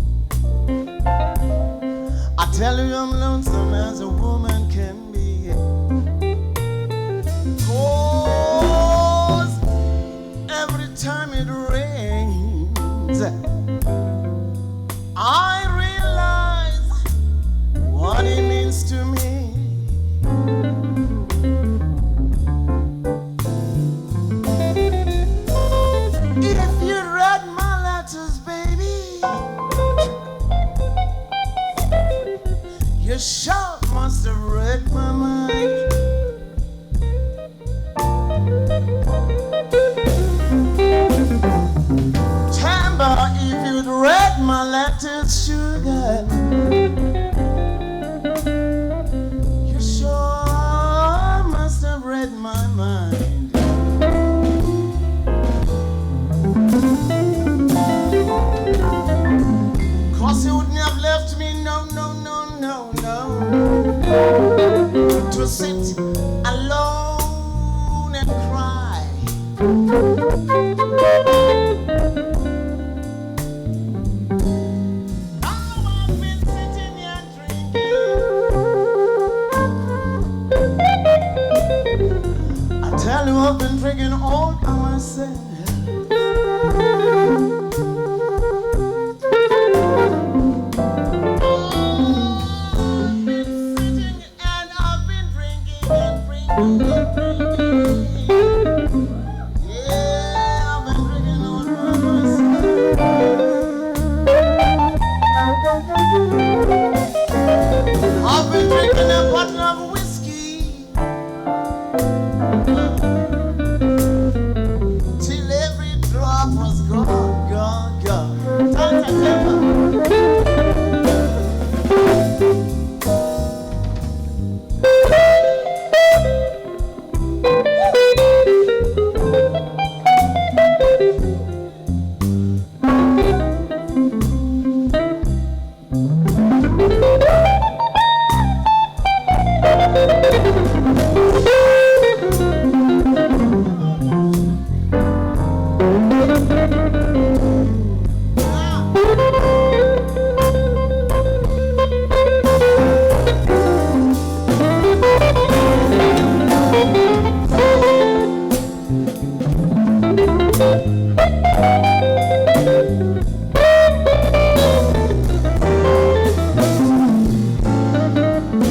I tell you I'm lonesome as a woman can be. 'Cause every time it rains, You sure must have read my mind. Themba, if you'd read my letters, sugar, you sure must have read my mind. Cause you wouldn't have left me, no, no, no, no, no, to sit alone and cry. Tell you I've been drinking all by myself. I've been sitting and I've been drinking and drinking and drinking. Yeah, I've been drinking all by myself. I've been drinking a bottle of whiskey till every drop was gone, gone, gone. Tanta Themba.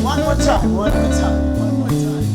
One more time, one more time, one more time.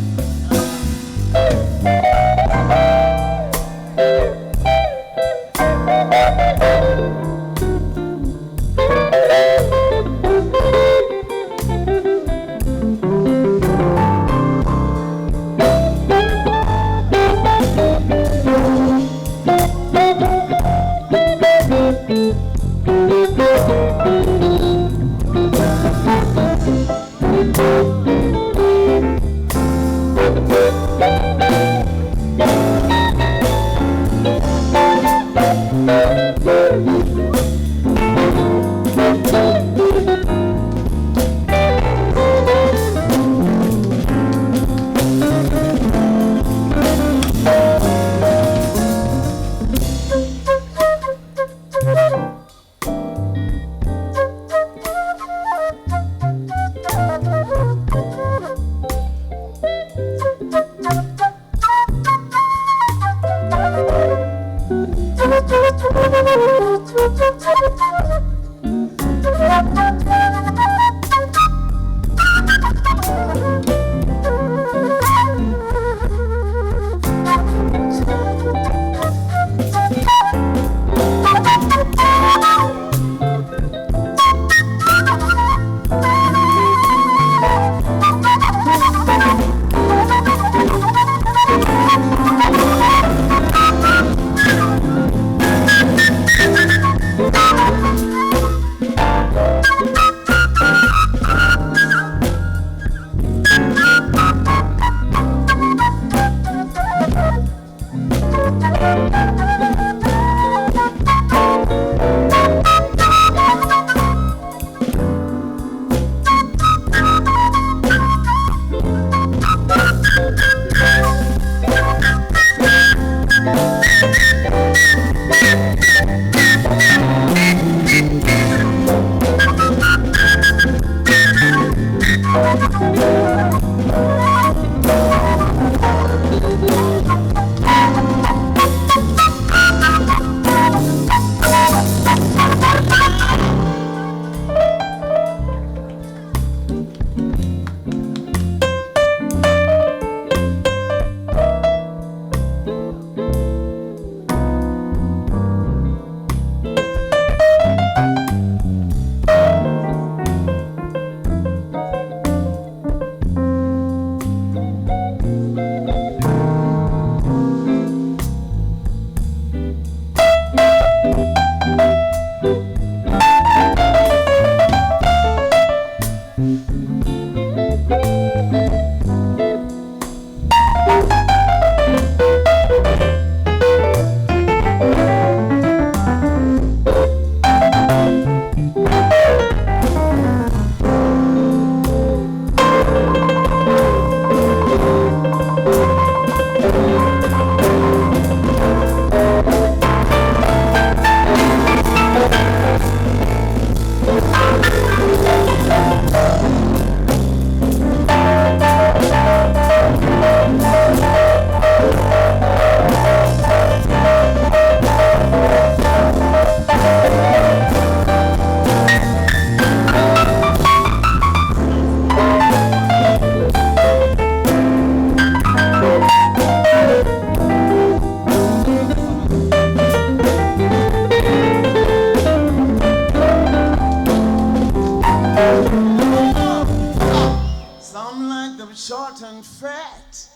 them short and fat.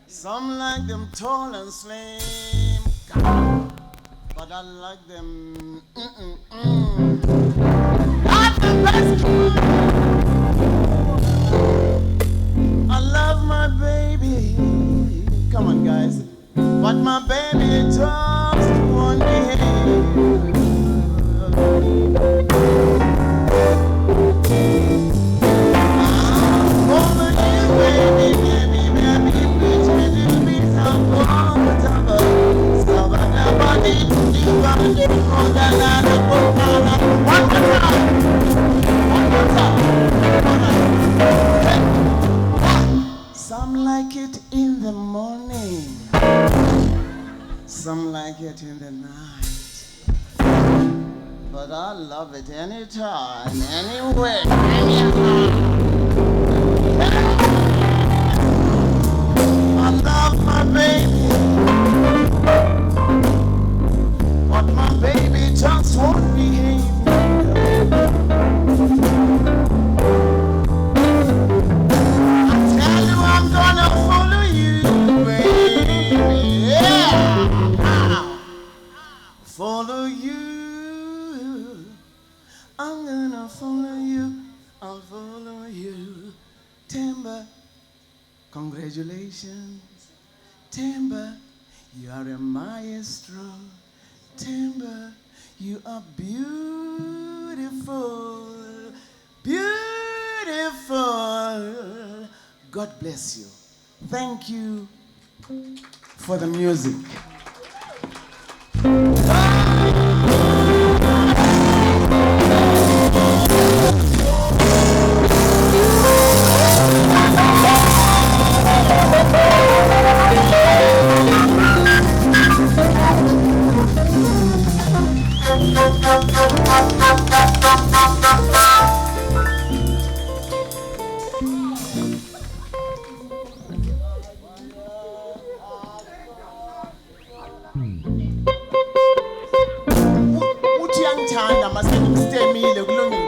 Some like them tall and slim. But I like them. I'm the best one. I love my baby. Come on, guys. But my baby talks to one behavior. Over you, baby, baby, baby, bitch, baby, be so comfortable. So but nobody you want to go down the book. One more time. Some like it in the morning. Some like it in the night. But I love it anytime, anywhere, anyhow. I love my baby. But my baby just won't behave. I tell you I'm gonna follow you, baby. Yeah. Follow you. I'm gonna follow you. I'll follow you. Themba, congratulations. Themba, you are a maestro. Themba, you are beautiful. Beautiful. God bless you. Thank you for the music. Uthi uyangithanda masengimstemile kulungile.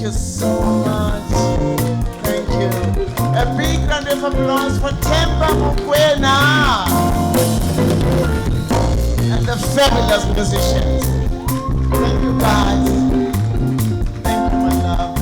you so much. Thank you. A big round of applause for Themba Mokoena and the fabulous musicians. Thank you, guys. Thank you, my love.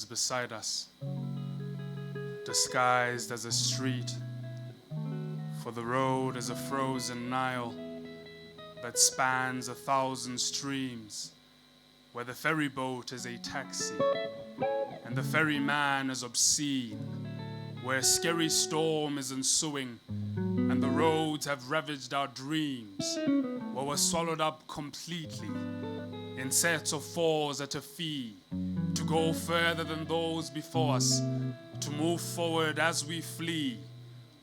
Beside us, disguised as a street, for the road is a frozen Nile that spans 1,000 streams, where the ferry boat is a taxi and the ferryman is obscene, where a scary storm is ensuing and the roads have ravaged our dreams, where we're swallowed up completely in sets of fours at a fee, to go further than those before us, to move forward as we flee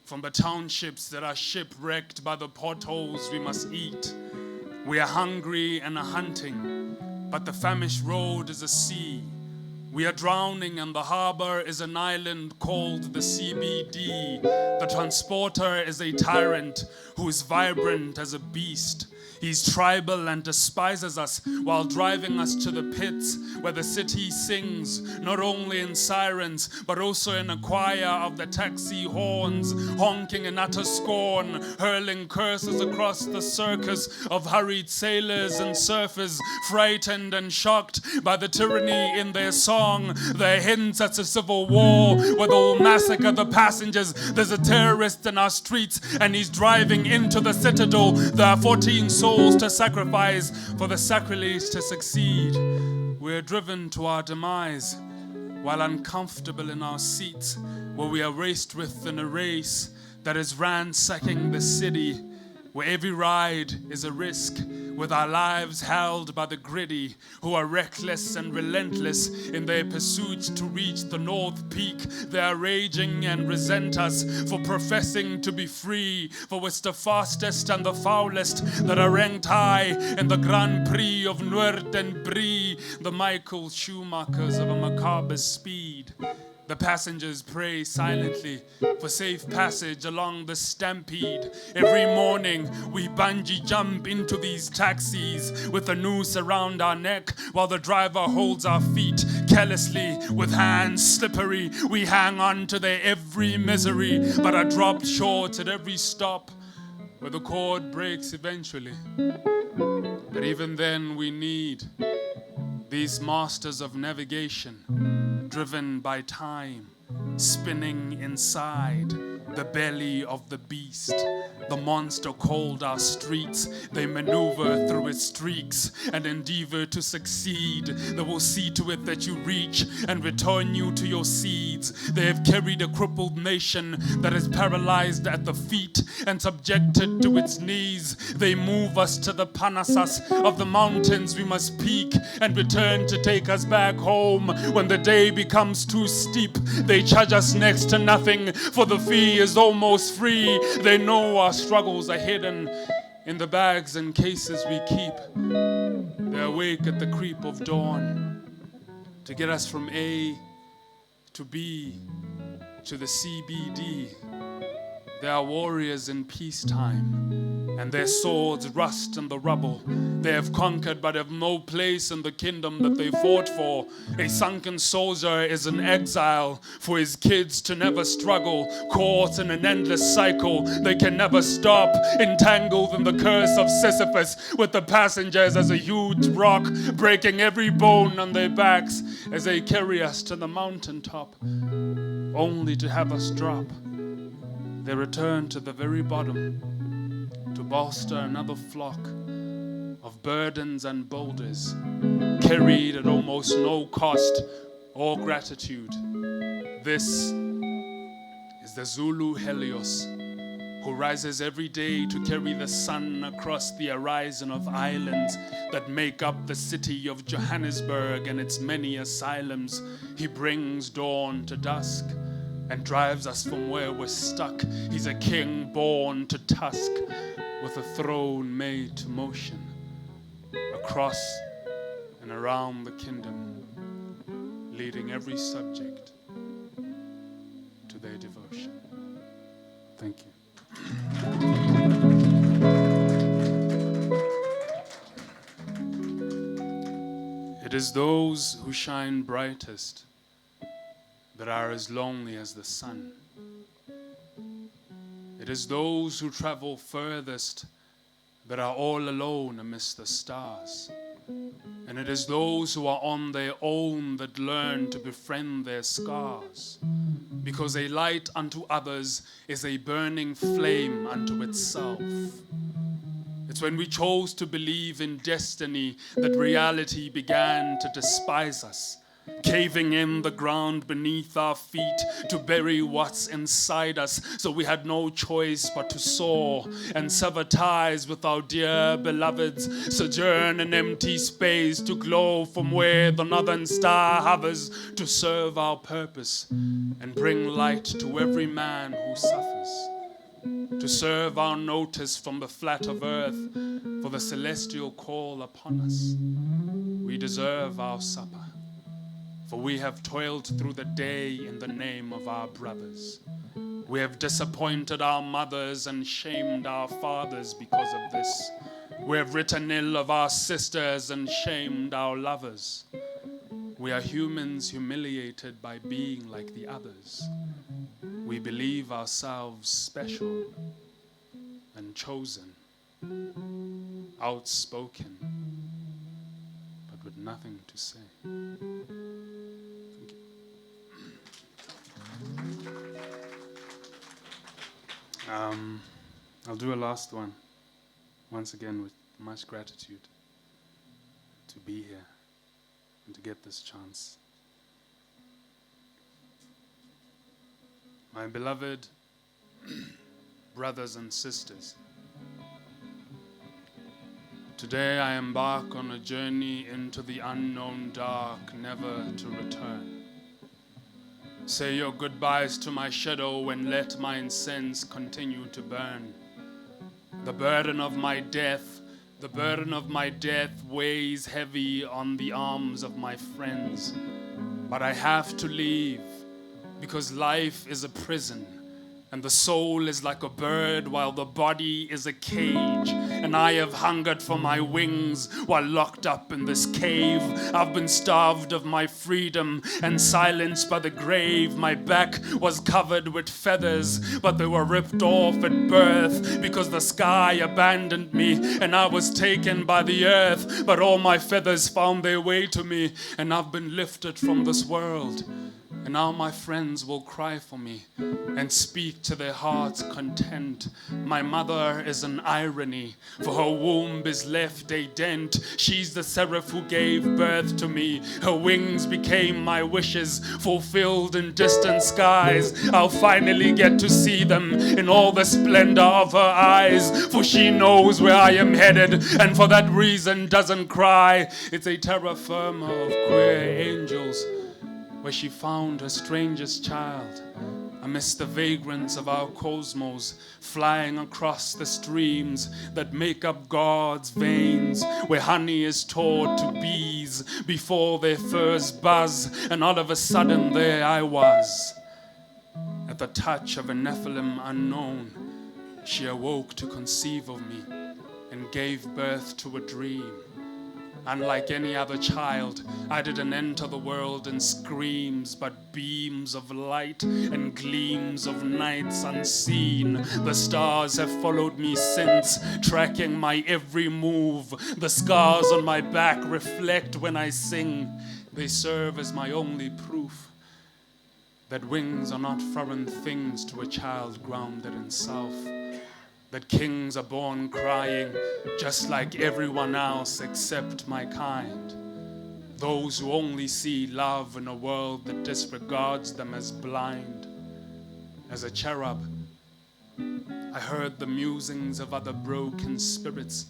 from the townships that are shipwrecked by the potholes we must eat. We are hungry and are hunting, but the famished road is a sea. We are drowning and the harbor is an island called the CBD. The transporter is a tyrant who is vibrant as a beast. He's tribal and despises us while driving us to the pits where the city sings, not only in sirens, but also in a choir of the taxi horns, honking in utter scorn, hurling curses across the circus of hurried sailors and surfers, frightened and shocked by the tyranny in their song. Their hints at a civil war where they'll massacre the passengers. There's a terrorist in our streets and he's driving into the citadel. There are 14 souls to sacrifice for the sacrilege to succeed. We're driven to our demise while uncomfortable in our seats, where we are raced within a race that is ransacking the city, where every ride is a risk, with our lives held by the greedy, who are reckless and relentless in their pursuit to reach the North Peak. They are raging and resent us for professing to be free, for it's the fastest and the foulest that are ranked high in the Grand Prix of Noord and Brie, the Michael Schumachers of a macabre speed. The passengers pray silently for safe passage along the stampede. Every morning we bungee jump into these taxis with a noose around our neck while the driver holds our feet carelessly with hands slippery. We hang on to their every misery but are dropped short at every stop where the cord breaks eventually. But even then we need these masters of navigation, driven by time, spinning inside the belly of the beast. The monster called our streets. They maneuver through its streaks and endeavor to succeed. They will see to it that you reach and return you to your seeds. They have carried a crippled nation that is paralyzed at the feet and subjected to its knees. They move us to the Panasas of the mountains we must peak and return to take us back home. When the day becomes too steep, they charge us next to nothing, for the fee is almost free. They know our struggles are hidden in the bags and cases we keep. They're awake at the creep of dawn to get us from A to B to the CBD. They are warriors in peacetime, and their swords rust in the rubble. They have conquered but have no place in the kingdom that they fought for. A sunken soldier is in exile for his kids to never struggle, caught in an endless cycle they can never stop, entangled in the curse of Sisyphus, with the passengers as a huge rock breaking every bone on their backs as they carry us to the mountaintop, only to have us drop. They return to the very bottom to bolster another flock of burdens and boulders, carried at almost no cost or gratitude. This is the Zulu Helios, who rises every day to carry the sun across the horizon of islands that make up the city of Johannesburg and its many asylums. He brings dawn to dusk and drives us from where we're stuck. He's a king born to tusk, with a throne made to motion, across and around the kingdom, leading every subject to their devotion. Thank you. It is those who shine brightest that are as lonely as the sun. It is those who travel furthest that are all alone amidst the stars. And it is those who are on their own that learn to befriend their scars. Because a light unto others is a burning flame unto itself. It's when we chose to believe in destiny that reality began to despise us, caving in the ground beneath our feet to bury what's inside us. So we had no choice but to soar and sever ties with our dear beloveds, sojourn in empty space to glow from where the northern star hovers, to serve our purpose and bring light to every man who suffers, to serve our notice from the flat of earth for the celestial call upon us. We deserve our supper, for we have toiled through the day in the name of our brothers. We have disappointed our mothers and shamed our fathers because of this. We have written ill of our sisters and shamed our lovers. We are humans humiliated by being like the others. We believe ourselves special and chosen, outspoken, but with nothing to say. I'll do a last one, once again with much gratitude to be here and to get this chance. My beloved brothers and sisters, today I embark on a journey into the unknown dark, never to return. Say your goodbyes to my shadow and let my incense continue to burn. The burden of my death weighs heavy on the arms of my friends. But I have to leave because life is a prison and the soul is like a bird while the body is a cage. And I have hungered for my wings while locked up in this cave. I've been starved of my freedom and silenced by the grave. My back was covered with feathers, but they were ripped off at birth because the sky abandoned me and I was taken by the earth. But all my feathers found their way to me and I've been lifted from this world. And now my friends will cry for me and speak to their heart's content. My mother is an irony, for her womb is left a dent. She's the seraph who gave birth to me. Her wings became my wishes, fulfilled in distant skies. I'll finally get to see them in all the splendor of her eyes, for she knows where I am headed and for that reason doesn't cry. It's a terra firma of queer angels, where she found her strangest child amidst the vagrants of our cosmos, flying across the streams that make up God's veins, where honey is taught to bees before their furs buzz. And all of a sudden there I was, at At the touch of a Nephilim unknown, she awoke to conceive of me and gave birth to a dream. Unlike any other child, I didn't enter the world in screams, but beams of light and gleams of nights unseen. The stars have followed me since, tracking my every move. The scars on my back reflect when I sing. They serve as my only proof that wings are not foreign things to a child grounded in self. That kings are born crying, just like everyone else except my kind. Those who only see love in a world that disregards them as blind. As a cherub, I heard the musings of other broken spirits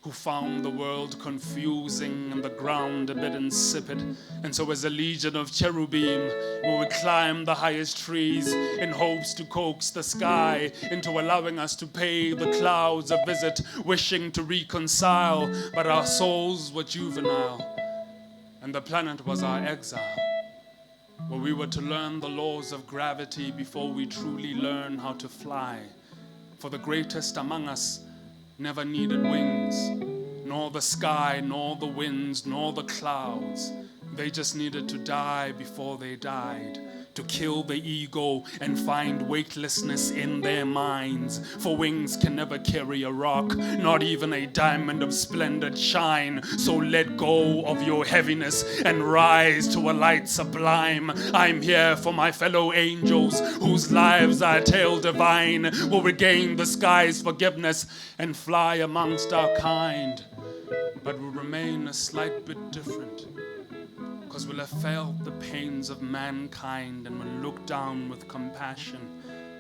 who found the world confusing and the ground a bit insipid. And so as a legion of cherubim, we would climb the highest trees in hopes to coax the sky into allowing us to pay the clouds a visit, wishing to reconcile, but our souls were juvenile, and the planet was our exile, where we were to learn the laws of gravity before we truly learn how to fly. For the greatest among us never needed wings, nor the sky, nor the winds, nor the clouds. They just needed to die before they died, to kill the ego and find weightlessness in their minds. For wings can never carry a rock, not even a diamond of splendid shine. So let go of your heaviness and rise to a light sublime. I'm here for my fellow angels, whose lives are a tale divine, will regain the sky's forgiveness and fly amongst our kind. But will remain a slight bit different, because we'll have felt the pains of mankind and will look down with compassion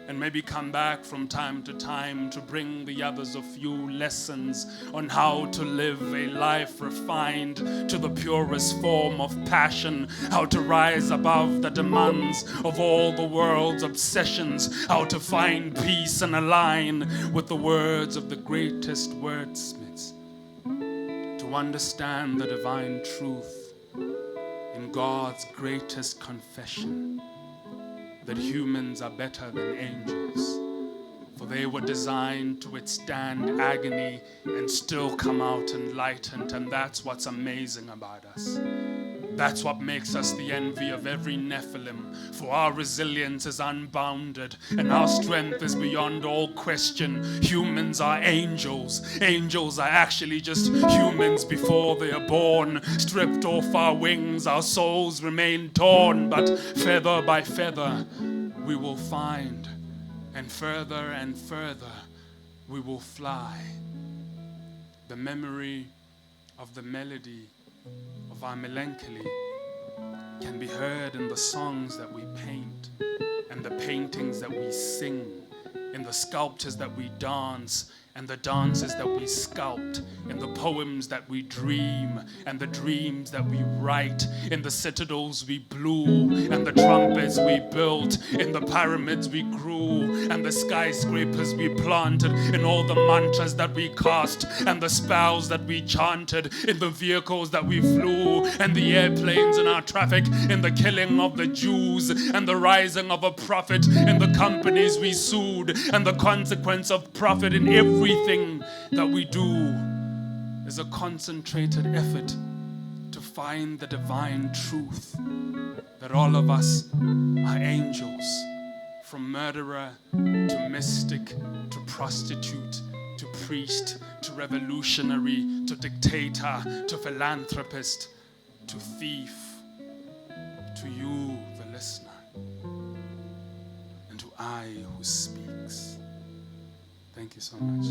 and maybe come back from time to time to bring the others a few lessons on how to live a life refined to the purest form of passion, how to rise above the demands of all the world's obsessions, how to find peace and align with the words of the greatest wordsmiths, to understand the divine truth in God's greatest confession, that humans are better than angels, for they were designed to withstand agony and still come out enlightened. And that's what's amazing about us. That's what makes us the envy of every Nephilim, for our resilience is unbounded and our strength is beyond all question. Humans are angels. Angels are actually just humans before they are born. Stripped off our wings, our souls remain torn, but feather by feather we will find, and further we will fly. The memory of the melody of our melancholy can be heard in the songs that we paint and the paintings that we sing, in the sculptures that we dance and the dances that we sculpt, in the poems that we dream and the dreams that we write, in the citadels we blew and the trumpets we built, in the pyramids we grew and the skyscrapers we planted, in all the mantras that we cast and the spells that we chanted, in the vehicles that we flew and the airplanes in our traffic, in the killing of the Jews and the rising of a prophet, in the companies we sued and the consequence of profit. In everything that we do is a concentrated effort to find the divine truth that all of us are angels, from murderer to mystic to prostitute to priest to revolutionary to dictator to philanthropist to thief, to you the listener, and to I who speaks. Thank you so much.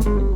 Thank you.